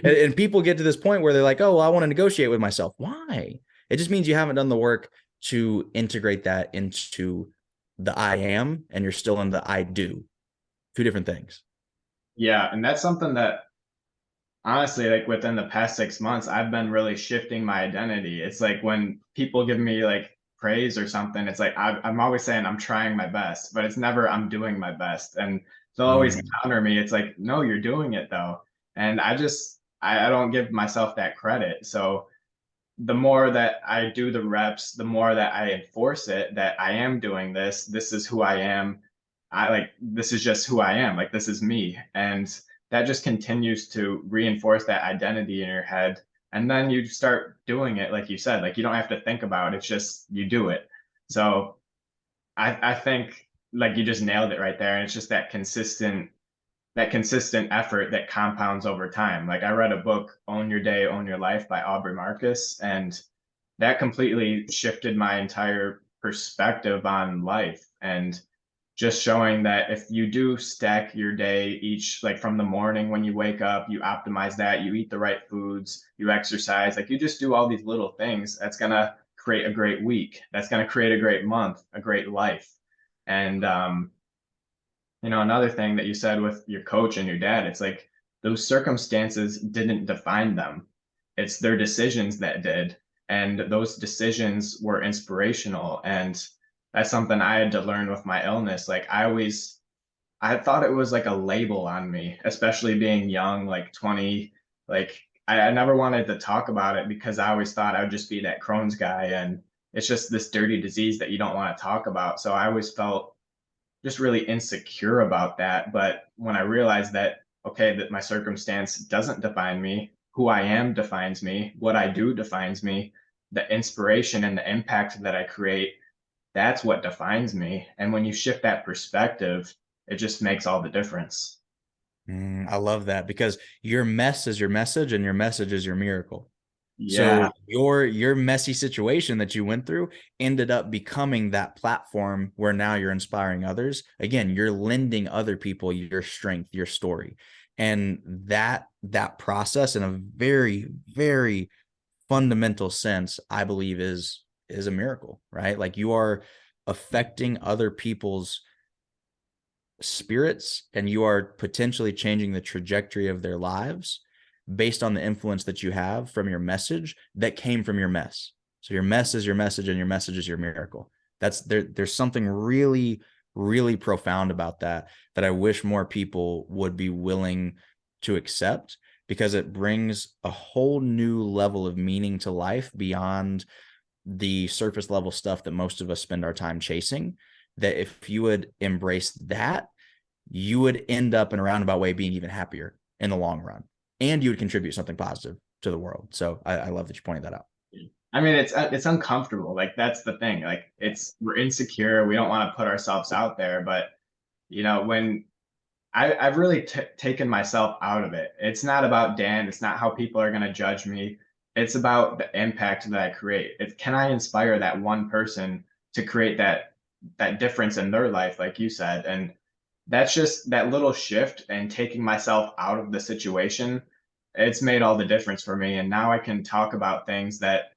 and people get to this point where they're like, oh, well, I want to negotiate with myself. Why? It just means you haven't done the work to integrate that into the I am, and you're still in the I do. Two different things. Yeah. And that's something that, honestly, like within the past 6 months, I've been really shifting my identity. It's like when people give me like praise or something, it's like I'm always saying I'm trying my best, but it's never I'm doing my best. And they'll always counter me. It's like, no, you're doing it though. And I don't give myself that credit. So the more that I do the reps, the more that I enforce it, that I am doing this. This is who I am. This is just who I am. Like, this is me. And that just continues to reinforce that identity in your head. And then you start doing it, like you said, like you don't have to think about it. It's just you do it. So I think like you just nailed it right there. And it's just that consistent effort that compounds over time. Like, I read a book, Own Your Day, Own Your Life by Aubrey Marcus, and that completely shifted my entire perspective on life. And just showing that if you do stack your day each, like from the morning when you wake up, you optimize that, you eat the right foods, you exercise, like you just do all these little things, that's going to create a great week. That's going to create a great month, a great life. And, another thing that you said with your coach and your dad, it's like those circumstances didn't define them. It's their decisions that did. And those decisions were inspirational. And that's something I had to learn with my illness. Like, I thought it was like a label on me, especially being young, like 20. Like, I never wanted to talk about it because I always thought I would just be that Crohn's guy. And it's just this dirty disease that you don't want to talk about. So I always felt just really insecure about that. But when I realized that, okay, that my circumstance doesn't define me, who I am defines me, what I do defines me, the inspiration and the impact that I create, that's what defines me. And when you shift that perspective, it just makes all the difference. I love that, because your mess is your message and your message is your miracle. Yeah. So your messy situation that you went through ended up becoming that platform where now you're inspiring others. Again, you're lending other people your strength, your story. And that process in a very, very fundamental sense, I believe is a miracle, right? Like you are affecting other people's spirits and you are potentially changing the trajectory of their lives based on the influence that you have from your message that came from your mess. So your mess is your message and your message is your miracle. There's something really, really profound about that I wish more people would be willing to accept, because it brings a whole new level of meaning to life beyond the surface level stuff that most of us spend our time chasing. That if you would embrace that, you would end up in a roundabout way being even happier in the long run, and you would contribute something positive to the world. So I love that you pointed that out. I mean, it's uncomfortable. Like that's the thing. Like we're insecure. We don't want to put ourselves out there. But when I've really taken myself out of it. It's not about Dan. It's not how people are going to judge me. It's about the impact that I create. Can I inspire that one person to create that difference in their life, like you said? And that's just that little shift and taking myself out of the situation. It's made all the difference for me. And now I can talk about things that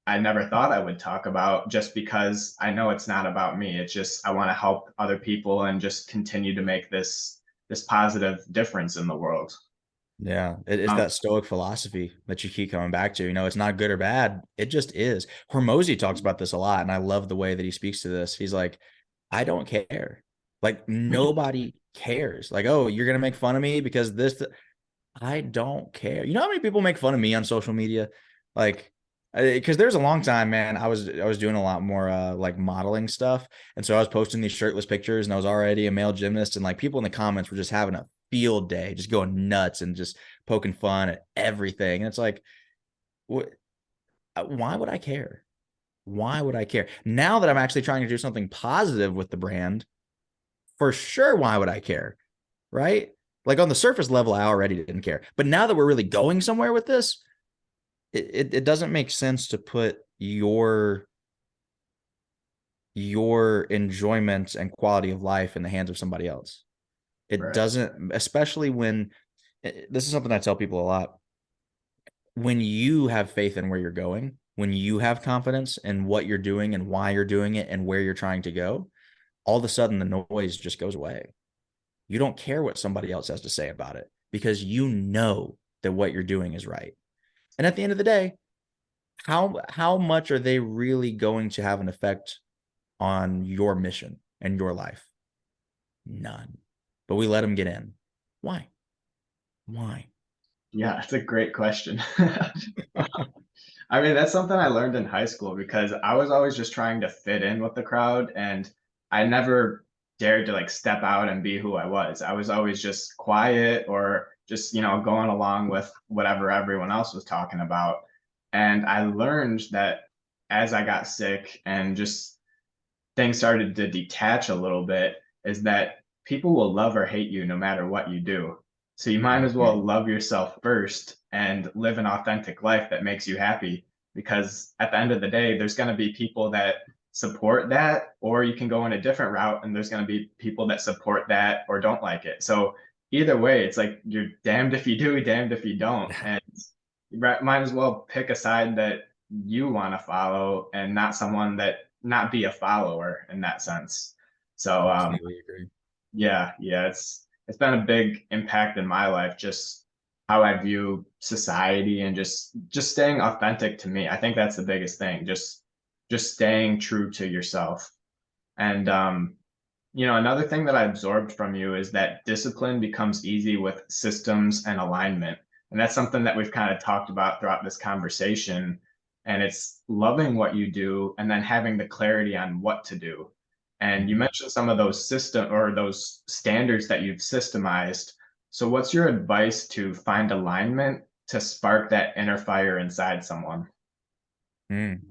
I never thought I would talk about, just because I know it's not about me. It's just I want to help other people and just continue to make this positive difference in the world. Yeah, it's Um, that Stoic philosophy that you keep coming back to. It's not good or bad. It just is. Hormozy talks about this a lot, and I love the way that he speaks to this. He's like, I don't care. Like nobody cares. Like, oh, you're gonna make fun of me because this. I don't care. You know how many people make fun of me on social media? Like, because there's a long time, man, I was doing a lot more like modeling stuff, and so I was posting these shirtless pictures, and I was already a male gymnast, and like people in the comments were just having a field day, just going nuts and just poking fun at everything. And it's like, what? Why would I care? Why would I care? Now that I'm actually trying to do something positive with the brand, for sure, why would I care? Right? Like on the surface level, I already didn't care. But now that we're really going somewhere with this, it doesn't make sense to put your enjoyment and quality of life in the hands of somebody else. It right. doesn't, especially when this is something I tell people a lot. When you have faith in where you're going, when you have confidence in what you're doing and why you're doing it and where you're trying to go, all of a sudden the noise just goes away. You don't care what somebody else has to say about it because you know that what you're doing is right. And at the end of the day, how much are they really going to have an effect on your mission and your life? None. But we let them get in. Why? Why? Yeah, it's a great question. I mean, that's something I learned in high school because I was always just trying to fit in with the crowd, and I never dared to like step out and be who I was. I was always just quiet or just, going along with whatever everyone else was talking about. And I learned that as I got sick and just things started to detach a little bit, is that people will love or hate you no matter what you do. So you might as well love yourself first and live an authentic life that makes you happy. Because at the end of the day, there's going to be people that support that, or you can go in a different route and there's going to be people that support that or don't like it. So either way, it's like you're damned if you do, damned if you don't. And you might as well pick a side that you want to follow and not be a follower in that sense. So Completely agree. yeah, it's been a big impact in my life, just how I view society and just staying authentic to me. I think that's the biggest thing. Just staying true to yourself. And another thing that I absorbed from you is that discipline becomes easy with systems and alignment. And that's something that we've kind of talked about throughout this conversation. And it's loving what you do and then having the clarity on what to do. And you Mhm. mentioned some of those system or those standards that you've systemized. So what's your advice to find alignment to spark that inner fire inside someone? Mm.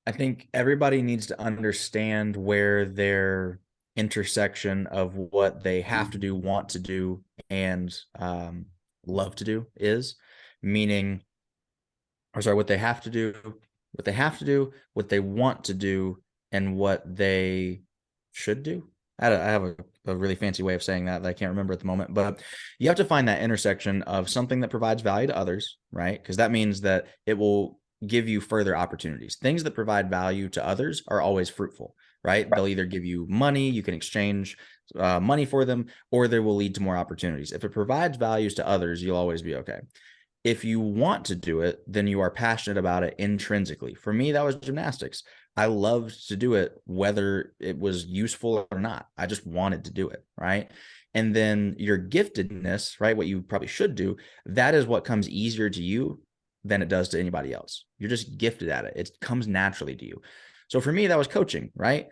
I think everybody needs to understand where their intersection of what they have to do, want to do, and love to do is. Meaning, or sorry, what they have to do, what they want to do, and what they should do. I have a really fancy way of saying that I can't remember at the moment, but you have to find that intersection of something that provides value to others, right? Because that means that it will give you further opportunities. Things that provide value to others are always fruitful, right? They'll either give you money, you can exchange money for them, or they will lead to more opportunities. If it provides values to others, you'll always be okay. If you want to do it, then you are passionate about it intrinsically. For me, that was gymnastics. I loved to do it, whether it was useful or not. I just wanted to do it, right? And then your giftedness, right? What you probably should do, that is what comes easier to you than it does to anybody else. You're just gifted at it. It comes naturally to you. So for me, that was coaching, right?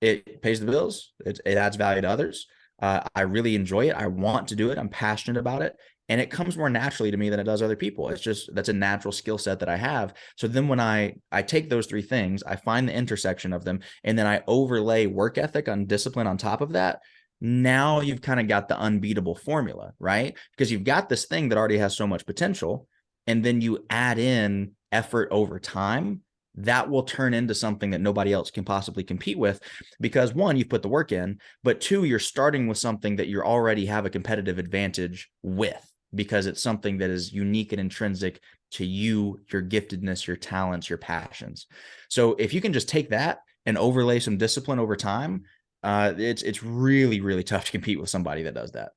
It pays the bills. It adds value to others. I really enjoy it. I want to do it. I'm passionate about it. And it comes more naturally to me than it does other people. It's just, that's a natural skill set that I have. So then when I take those three things, I find the intersection of them, and then I overlay work ethic on discipline on top of that. Now you've kind of got the unbeatable formula, right? Because you've got this thing that already has so much potential, and then you add in effort over time, that will turn into something that nobody else can possibly compete with, because one, you've put the work in, but two, you're starting with something that you already have a competitive advantage with, because it's something that is unique and intrinsic to you, your giftedness, your talents, your passions. So if you can just take that and overlay some discipline over time, it's really, really tough to compete with somebody that does that.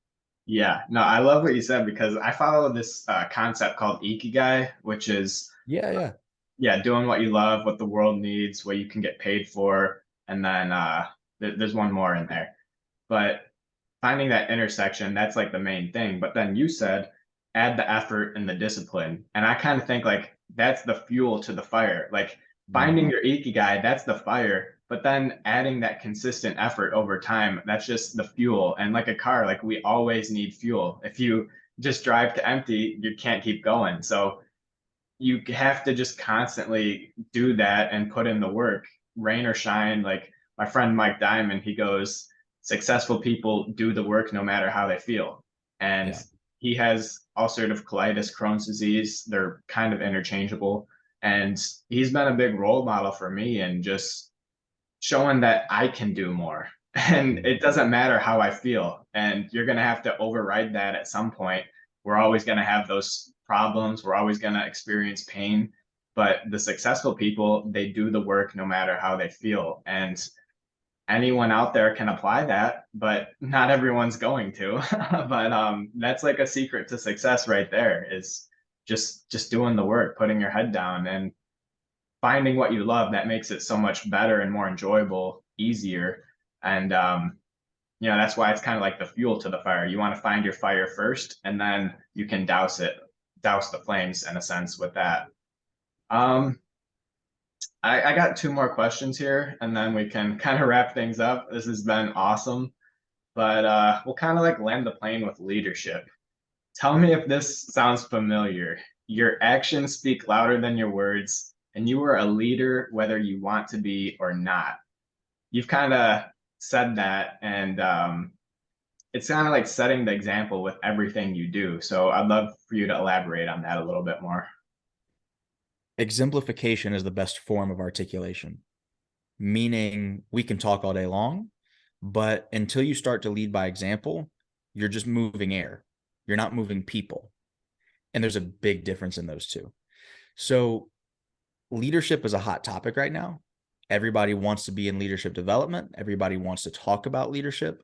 Yeah, no, I love what you said because I follow this concept called ikigai, which is Yeah, yeah. yeah, doing what you love, what the world needs, what you can get paid for, and then there's one more in there. But finding that intersection, that's like the main thing. But then you said add the effort and the discipline. And I kind of think like that's the fuel to the fire. Like finding Mhm. your ikigai, that's the fire. But then adding that consistent effort over time, that's just the fuel. And like a car, like we always need fuel. If you just drive to empty, you can't keep going. So you have to just constantly do that and put in the work, rain or shine. Like my friend Mike Diamond, he goes, successful people do the work no matter how they feel. And Yeah. he has ulcerative colitis, Crohn's disease. They're kind of interchangeable. And he's been a big role model for me and just showing that I can do more. And it doesn't matter how I feel. And you're going to have to override that at some point. We're always going to have those problems. We're always going to experience pain. But the successful people, they do the work no matter how they feel. And anyone out there can apply that, but not everyone's going to. But that's like a secret to success right there is just doing the work, putting your head down and finding what you love. That makes it so much better and more enjoyable, easier. And that's why it's kind of like the fuel to the fire. You want to find your fire first, and then you can douse the flames in a sense with that. um I got two more questions here, and then we can kind of wrap things up. This has been awesome, but we'll kind of like land the plane with leadership. Tell me if this sounds familiar. Your actions speak louder than your words, and you are a leader whether you want to be or not. You've kind of said that, and it's kind of like setting the example with everything you do. So I'd love for you to elaborate on that a little bit more. Exemplification is the best form of articulation, meaning we can talk all day long, but until you start to lead by example, you're just moving air. You're not moving people. And there's a big difference in those two. So leadership is a hot topic right now. Everybody wants to be in leadership development. Everybody wants to talk about leadership.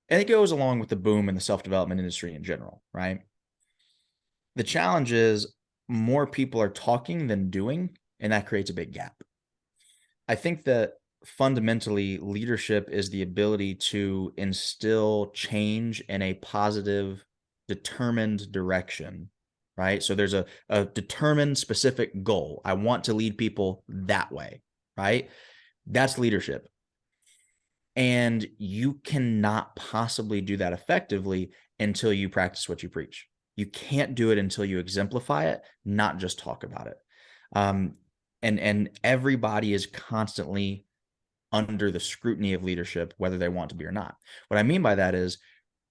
And it goes along with the boom in the self-development industry in general, right? The challenge is more people are talking than doing, and that creates a big gap. I think that fundamentally leadership is the ability to instill change in a positive, determined direction, right? So there's a determined specific goal. I want to lead people that way, right? That's leadership. And you cannot possibly do that effectively until you practice what you preach. You can't do it until you exemplify it, not just talk about it. Um, and everybody is constantly under the scrutiny of leadership, whether they want to be or not. What I mean by that is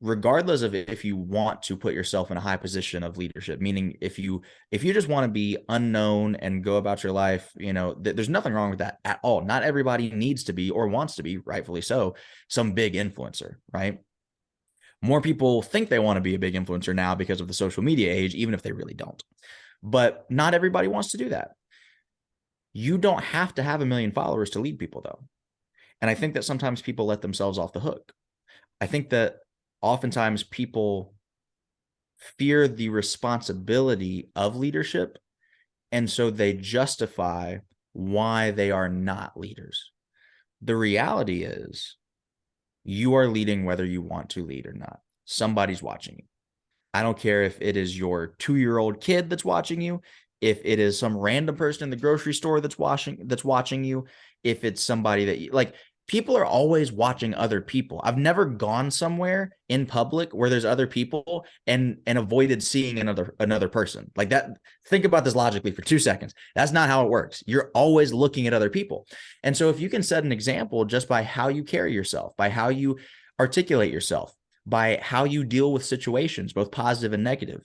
regardless of if you want to put yourself in a high position of leadership, meaning if you just want to be unknown and go about your life, there's nothing wrong with that at all. Not everybody needs to be or wants to be, rightfully so, some big influencer, right? More people think they want to be a big influencer now because of the social media age, even if they really don't. But not everybody wants to do that. You don't have to have 1 million followers to lead people, though. And I think that sometimes people let themselves off the hook. I think that oftentimes people fear the responsibility of leadership, and so they justify why they are not leaders. The reality is you are leading whether you want to lead or not. Somebody's watching you. I don't care if it is your 2-year-old kid that's watching you, if it is some random person in the grocery store that's watching you, if it's somebody that like, people are always watching other people. I've never gone somewhere in public where there's other people and avoided seeing another person. Like that, think about this logically for 2 seconds. That's not how it works. You're always looking at other people. And so if you can set an example just by how you carry yourself, by how you articulate yourself, by how you deal with situations, both positive and negative,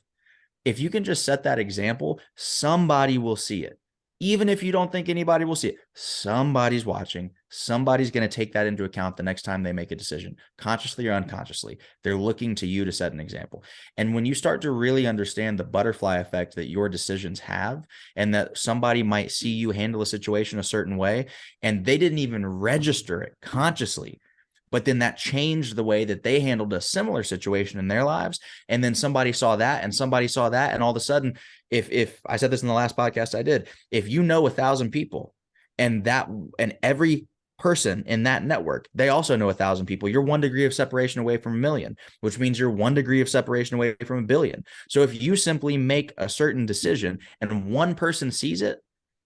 if you can just set that example, somebody will see it. Even if you don't think anybody will see it, somebody's watching. Somebody's going to take that into account the next time they make a decision, consciously or unconsciously. They're looking to you to set an example. And when you start to really understand the butterfly effect that your decisions have, and that somebody might see you handle a situation a certain way, and they didn't even register it consciously, but then that changed the way that they handled a similar situation in their lives. And then somebody saw that and somebody saw that. And all of a sudden, if I said this in the last podcast I did, if you know 1,000 people and every person in that network, they also know 1,000 people, you're 1 degree of separation away from 1 million, which means you're 1 degree of separation away from 1 billion. So if you simply make a certain decision and one person sees it,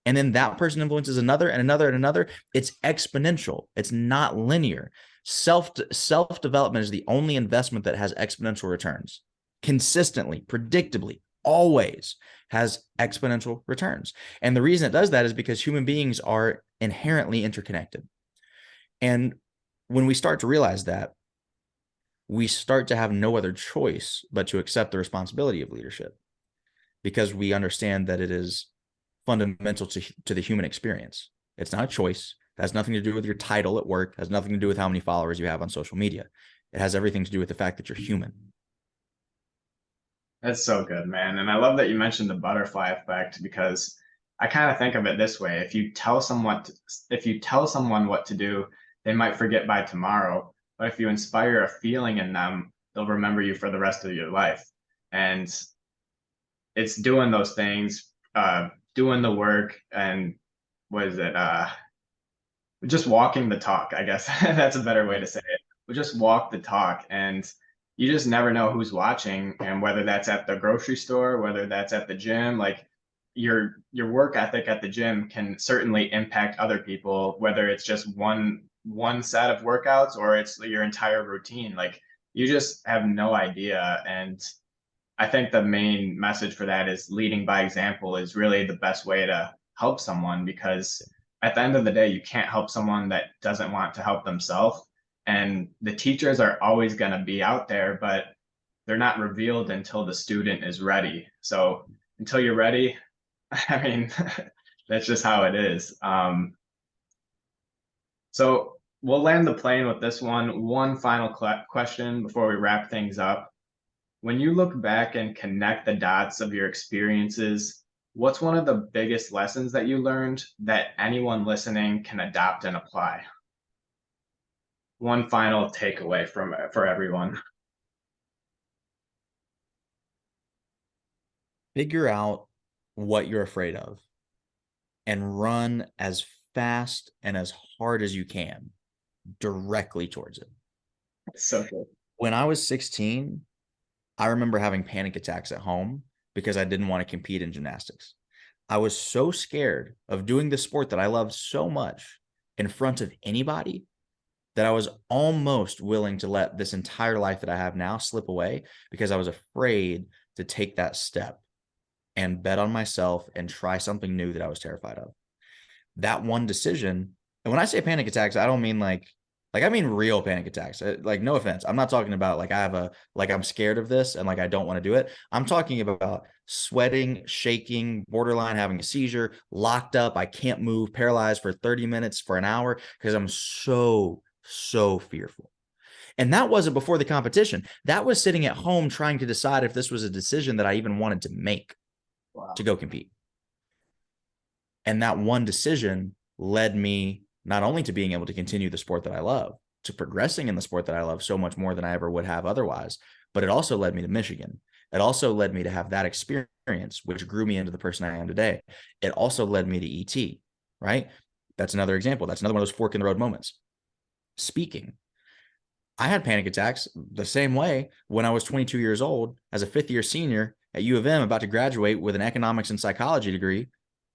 and then that person influences another and another and another, it's exponential. It's not linear. Self-development is the only investment that has exponential returns. Consistently, predictably, always has exponential returns. And the reason it does that is because human beings are inherently interconnected. And when we start to realize that, we start to have no other choice but to accept the responsibility of leadership, because we understand that it is fundamental to the human experience. It's not a choice. It has nothing to do with your title at work. It has nothing to do with how many followers you have on social media. It has everything to do with the fact that you're human. That's so good, man. And I love that you mentioned the butterfly effect, because I kind of think of it this way. If you tell someone what to do, they might forget by tomorrow. But if you inspire a feeling in them, they'll remember you for the rest of your life. And it's doing those things, doing the work, and what is it? Just walking the talk, I guess. That's a better way to say it. We just walk the talk, and you just never know who's watching, and whether that's at the grocery store, whether that's at the gym, like your work ethic at the gym can certainly impact other people, whether it's just one set of workouts or it's your entire routine. Like, you just have no idea. And I think the main message for that is leading by example is really the best way to help someone, because at the end of the day, you can't help someone that doesn't want to help themselves. And the teachers are always going to be out there, but they're not revealed until the student is ready. So until you're ready, I mean, that's just how it is. So we'll land the plane with this one. One final question before we wrap things up. When you look back and connect the dots of your experiences, what's one of the biggest lessons that you learned that anyone listening can adopt and apply? One final takeaway for everyone. Figure out what you're afraid of and run as fast and as hard as you can directly towards it. So good. When I was 16, I remember having panic attacks at home because I didn't want to compete in gymnastics. I was so scared of doing the sport that I loved so much in front of anybody that I was almost willing to let this entire life that I have now slip away, because I was afraid to take that step and bet on myself and try something new that I was terrified of. That one decision, and when I say panic attacks, I don't mean like Like, I mean, real panic attacks. Like, no offense. I'm not talking about like I'm scared of this and like I don't want to do it. I'm talking about sweating, shaking, borderline having a seizure, locked up. I can't move, paralyzed for 30 minutes, for an hour, because I'm so fearful. And that wasn't before the competition. That was sitting at home trying to decide if this was a decision that I even wanted to make Wow. to go compete. And that one decision led me not only to being able to continue the sport that I love, to progressing in the sport that I love so much more than I ever would have otherwise, but it also led me to Michigan. It also led me to have that experience, which grew me into the person I am today. It also led me to ET, right? That's another example. That's another one of those fork in the road moments. Speaking, I had panic attacks the same way when I was 22 years old as a fifth year senior at U of M, about to graduate with an economics and psychology degree,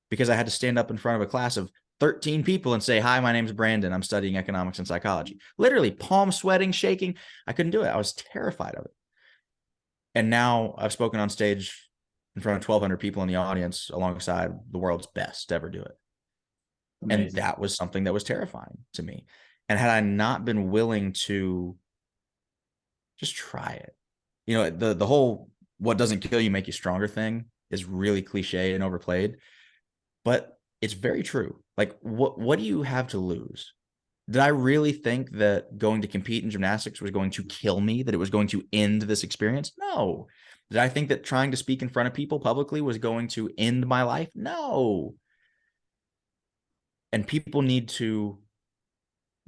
because I had to stand up in front of a class of 13 people and say, "Hi, my name's Brandon. I'm studying economics and psychology." Literally palm sweating, shaking. I couldn't do it. I was terrified of it. And now I've spoken on stage in front of 1,200 people in the audience alongside the world's best to ever do it. And Amazing. that was something that was terrifying to me. And had I not been willing to just try it, the whole "what doesn't kill you make you stronger" thing is really cliche and overplayed, but it's very true. Like, what do you have to lose? Did I really think that going to compete in gymnastics was going to kill me, that it was going to end this experience? No. Did I think that trying to speak in front of people publicly was going to end my life? No. And people need to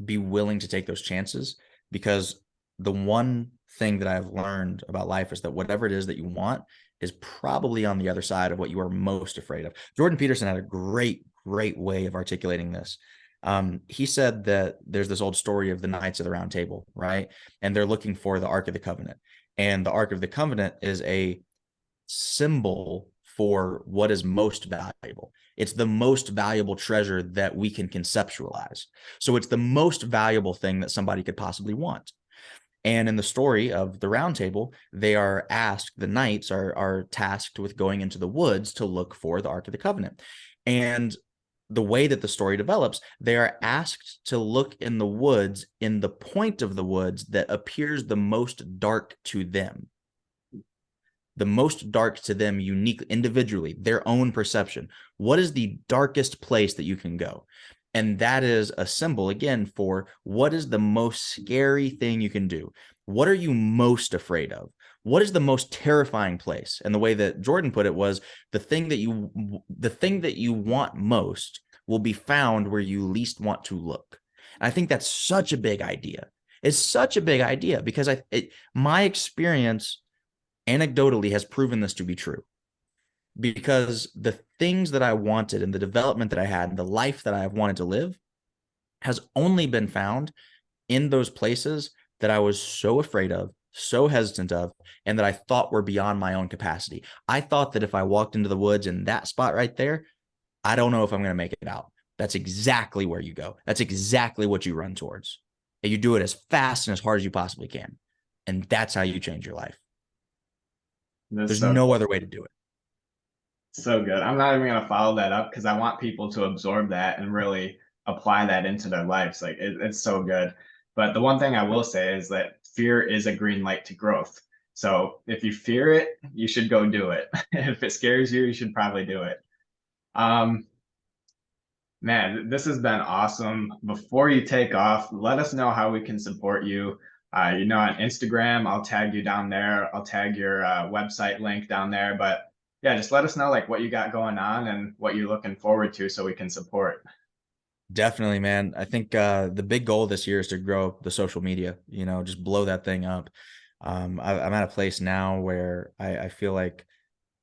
be willing to take those chances, because the one thing that I've learned about life is that whatever it is that you want is probably on the other side of what you are most afraid of. Jordan Peterson had a great way of articulating this. He said that there's this old story of the Knights of the Round Table, right? And they're looking for the Ark of the Covenant. And the Ark of the Covenant is a symbol for what is most valuable. It's the most valuable treasure that we can conceptualize. So it's the most valuable thing that somebody could possibly want. And in the story of the Round Table, they are asked, the knights are tasked with going into the woods to look for the Ark of the Covenant. And the way that the story develops, they are asked to look in the woods, in the point of the woods that appears the most dark to them. The most dark to them, unique, individually, their own perception. What is the darkest place that you can go? And that is a symbol, again, for what is the most scary thing you can do? What are you most afraid of? What is the most terrifying place? And the way that Jordan put it was, the thing that you want most will be found where you least want to look. And I think that's such a big idea. It's such a big idea, because my experience anecdotally has proven this to be true, because the things that I wanted and the development that I had and the life that I have wanted to live has only been found in those places that I was so afraid of, so hesitant of, and that I thought were beyond my own capacity. I thought that if I walked into the woods in that spot right there, I don't know if I'm going to make it out. That's exactly where you go. That's exactly what you run towards. And you do it as fast and as hard as you possibly can. And that's how you change your life. That's There's so no cool. other way to do it. So good. I'm not even going to follow that up because I want people to absorb that and really apply that into their lives. Like it's so good. But the one thing I will say is that fear is a green light to growth. So if you fear it, you should go do it. If it scares you, you should probably do it. Um, Man, this has been awesome. Before you take off, let us know how we can support you. On Instagram, I'll tag you down there. I'll tag your website link down there. But yeah, just let us know like what you got going on and what you're looking forward to so we can support. Definitely, man. I think the big goal this year is to grow the social media, just blow that thing up. I'm at a place now where I feel like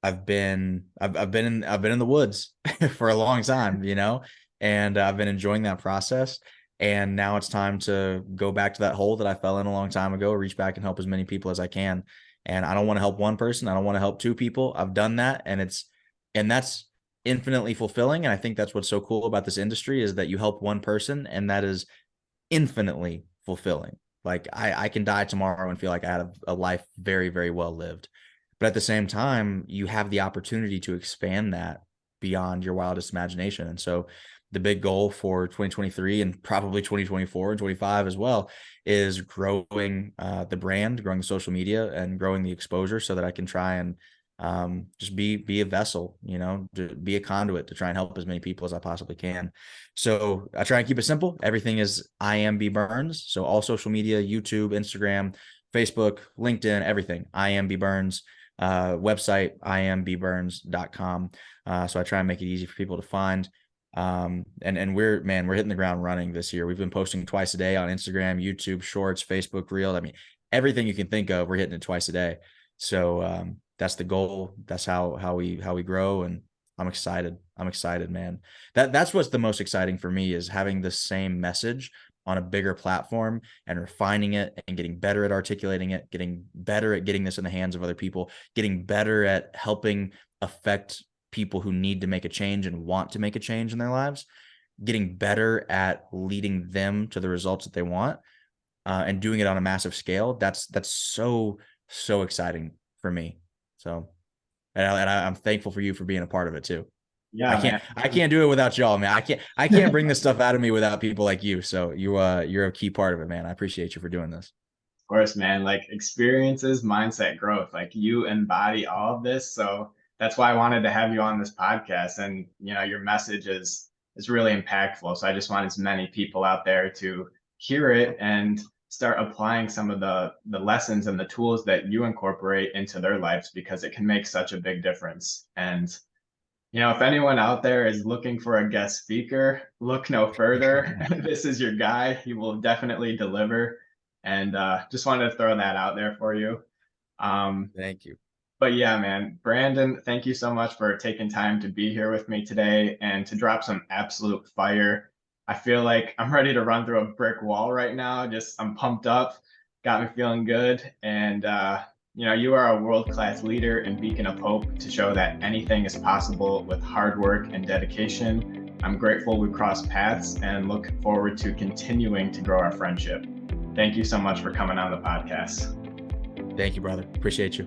I've been in the woods for a long time, and I've been enjoying that process. And now it's time to go back to that hole that I fell in a long time ago, reach back and help as many people as I can. And I don't want to help one person. I don't want to help two people. I've done that. And that's infinitely fulfilling. And I think that's what's so cool about this industry, is that you help one person and that is infinitely fulfilling. Like I can die tomorrow and feel like I had a life very, very well lived. But at the same time, you have the opportunity to expand that beyond your wildest imagination. And so the big goal for 2023 and probably 2024 and 25 as well is growing the brand, growing the social media, and growing the exposure so that I can try and just be a vessel, to be a conduit to try and help as many people as I possibly can. So I try and keep it simple. Everything is I am B Burns. So all social media, YouTube, Instagram, Facebook, LinkedIn, everything. I am B Burns. Website, iambburns.com. So I try and make it easy for people to find. And we're hitting the ground running this year. We've been posting twice a day on Instagram, YouTube, Shorts, Facebook, Reel. I mean, everything you can think of, we're hitting it twice a day. So that's the goal. That's how we grow. And I'm excited. Man. That's what's the most exciting for me, is having the same message on a bigger platform and refining it and getting better at articulating it, getting better at getting this in the hands of other people, getting better at helping affect people who need to make a change and want to make a change in their lives, getting better at leading them to the results that they want, and doing it on a massive scale. That's so exciting for me. So, and I'm thankful for you for being a part of it too. Yeah, I can't do it without y'all, man. I can't bring this stuff out of me without people like you. So you're a key part of it, man. I appreciate you for doing this. of course, man. Like, experiences, mindset, growth. Like, you embody all of this. So that's why I wanted to have you on this podcast. And your message is really impactful. So I just want as many people out there to hear it and start applying some of the lessons and the tools that you incorporate into their lives, because it can make such a big difference. And if anyone out there is looking for a guest speaker, look no further. This is your guy. He will definitely deliver. And just wanted to throw that out there for you. Thank you. But yeah, man, Brandon, thank you so much for taking time to be here with me today and to drop some absolute fire. I feel like I'm ready to run through a brick wall right now. I'm pumped up, got me feeling good. And, you are a world-class leader and beacon of hope to show that anything is possible with hard work and dedication. I'm grateful we crossed paths and look forward to continuing to grow our friendship. Thank you so much for coming on the podcast. Thank you, brother. Appreciate you.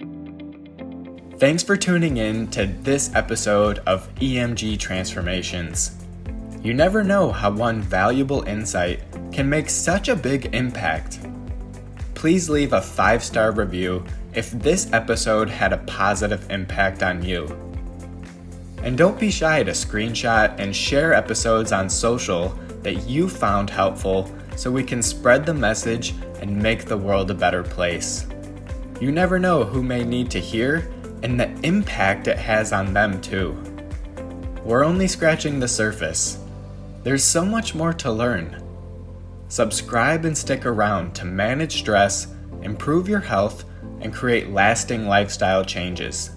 Thanks for tuning in to this episode of EMG Transformations. You never know how one valuable insight can make such a big impact. Please leave a 5-star review if this episode had a positive impact on you. And don't be shy to screenshot and share episodes on social that you found helpful, so we can spread the message and make the world a better place. You never know who may need to hear and the impact it has on them too. We're only scratching the surface. There's so much more to learn. Subscribe and stick around to manage stress, improve your health, and create lasting lifestyle changes.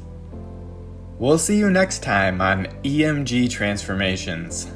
We'll see you next time on EMG Transformations.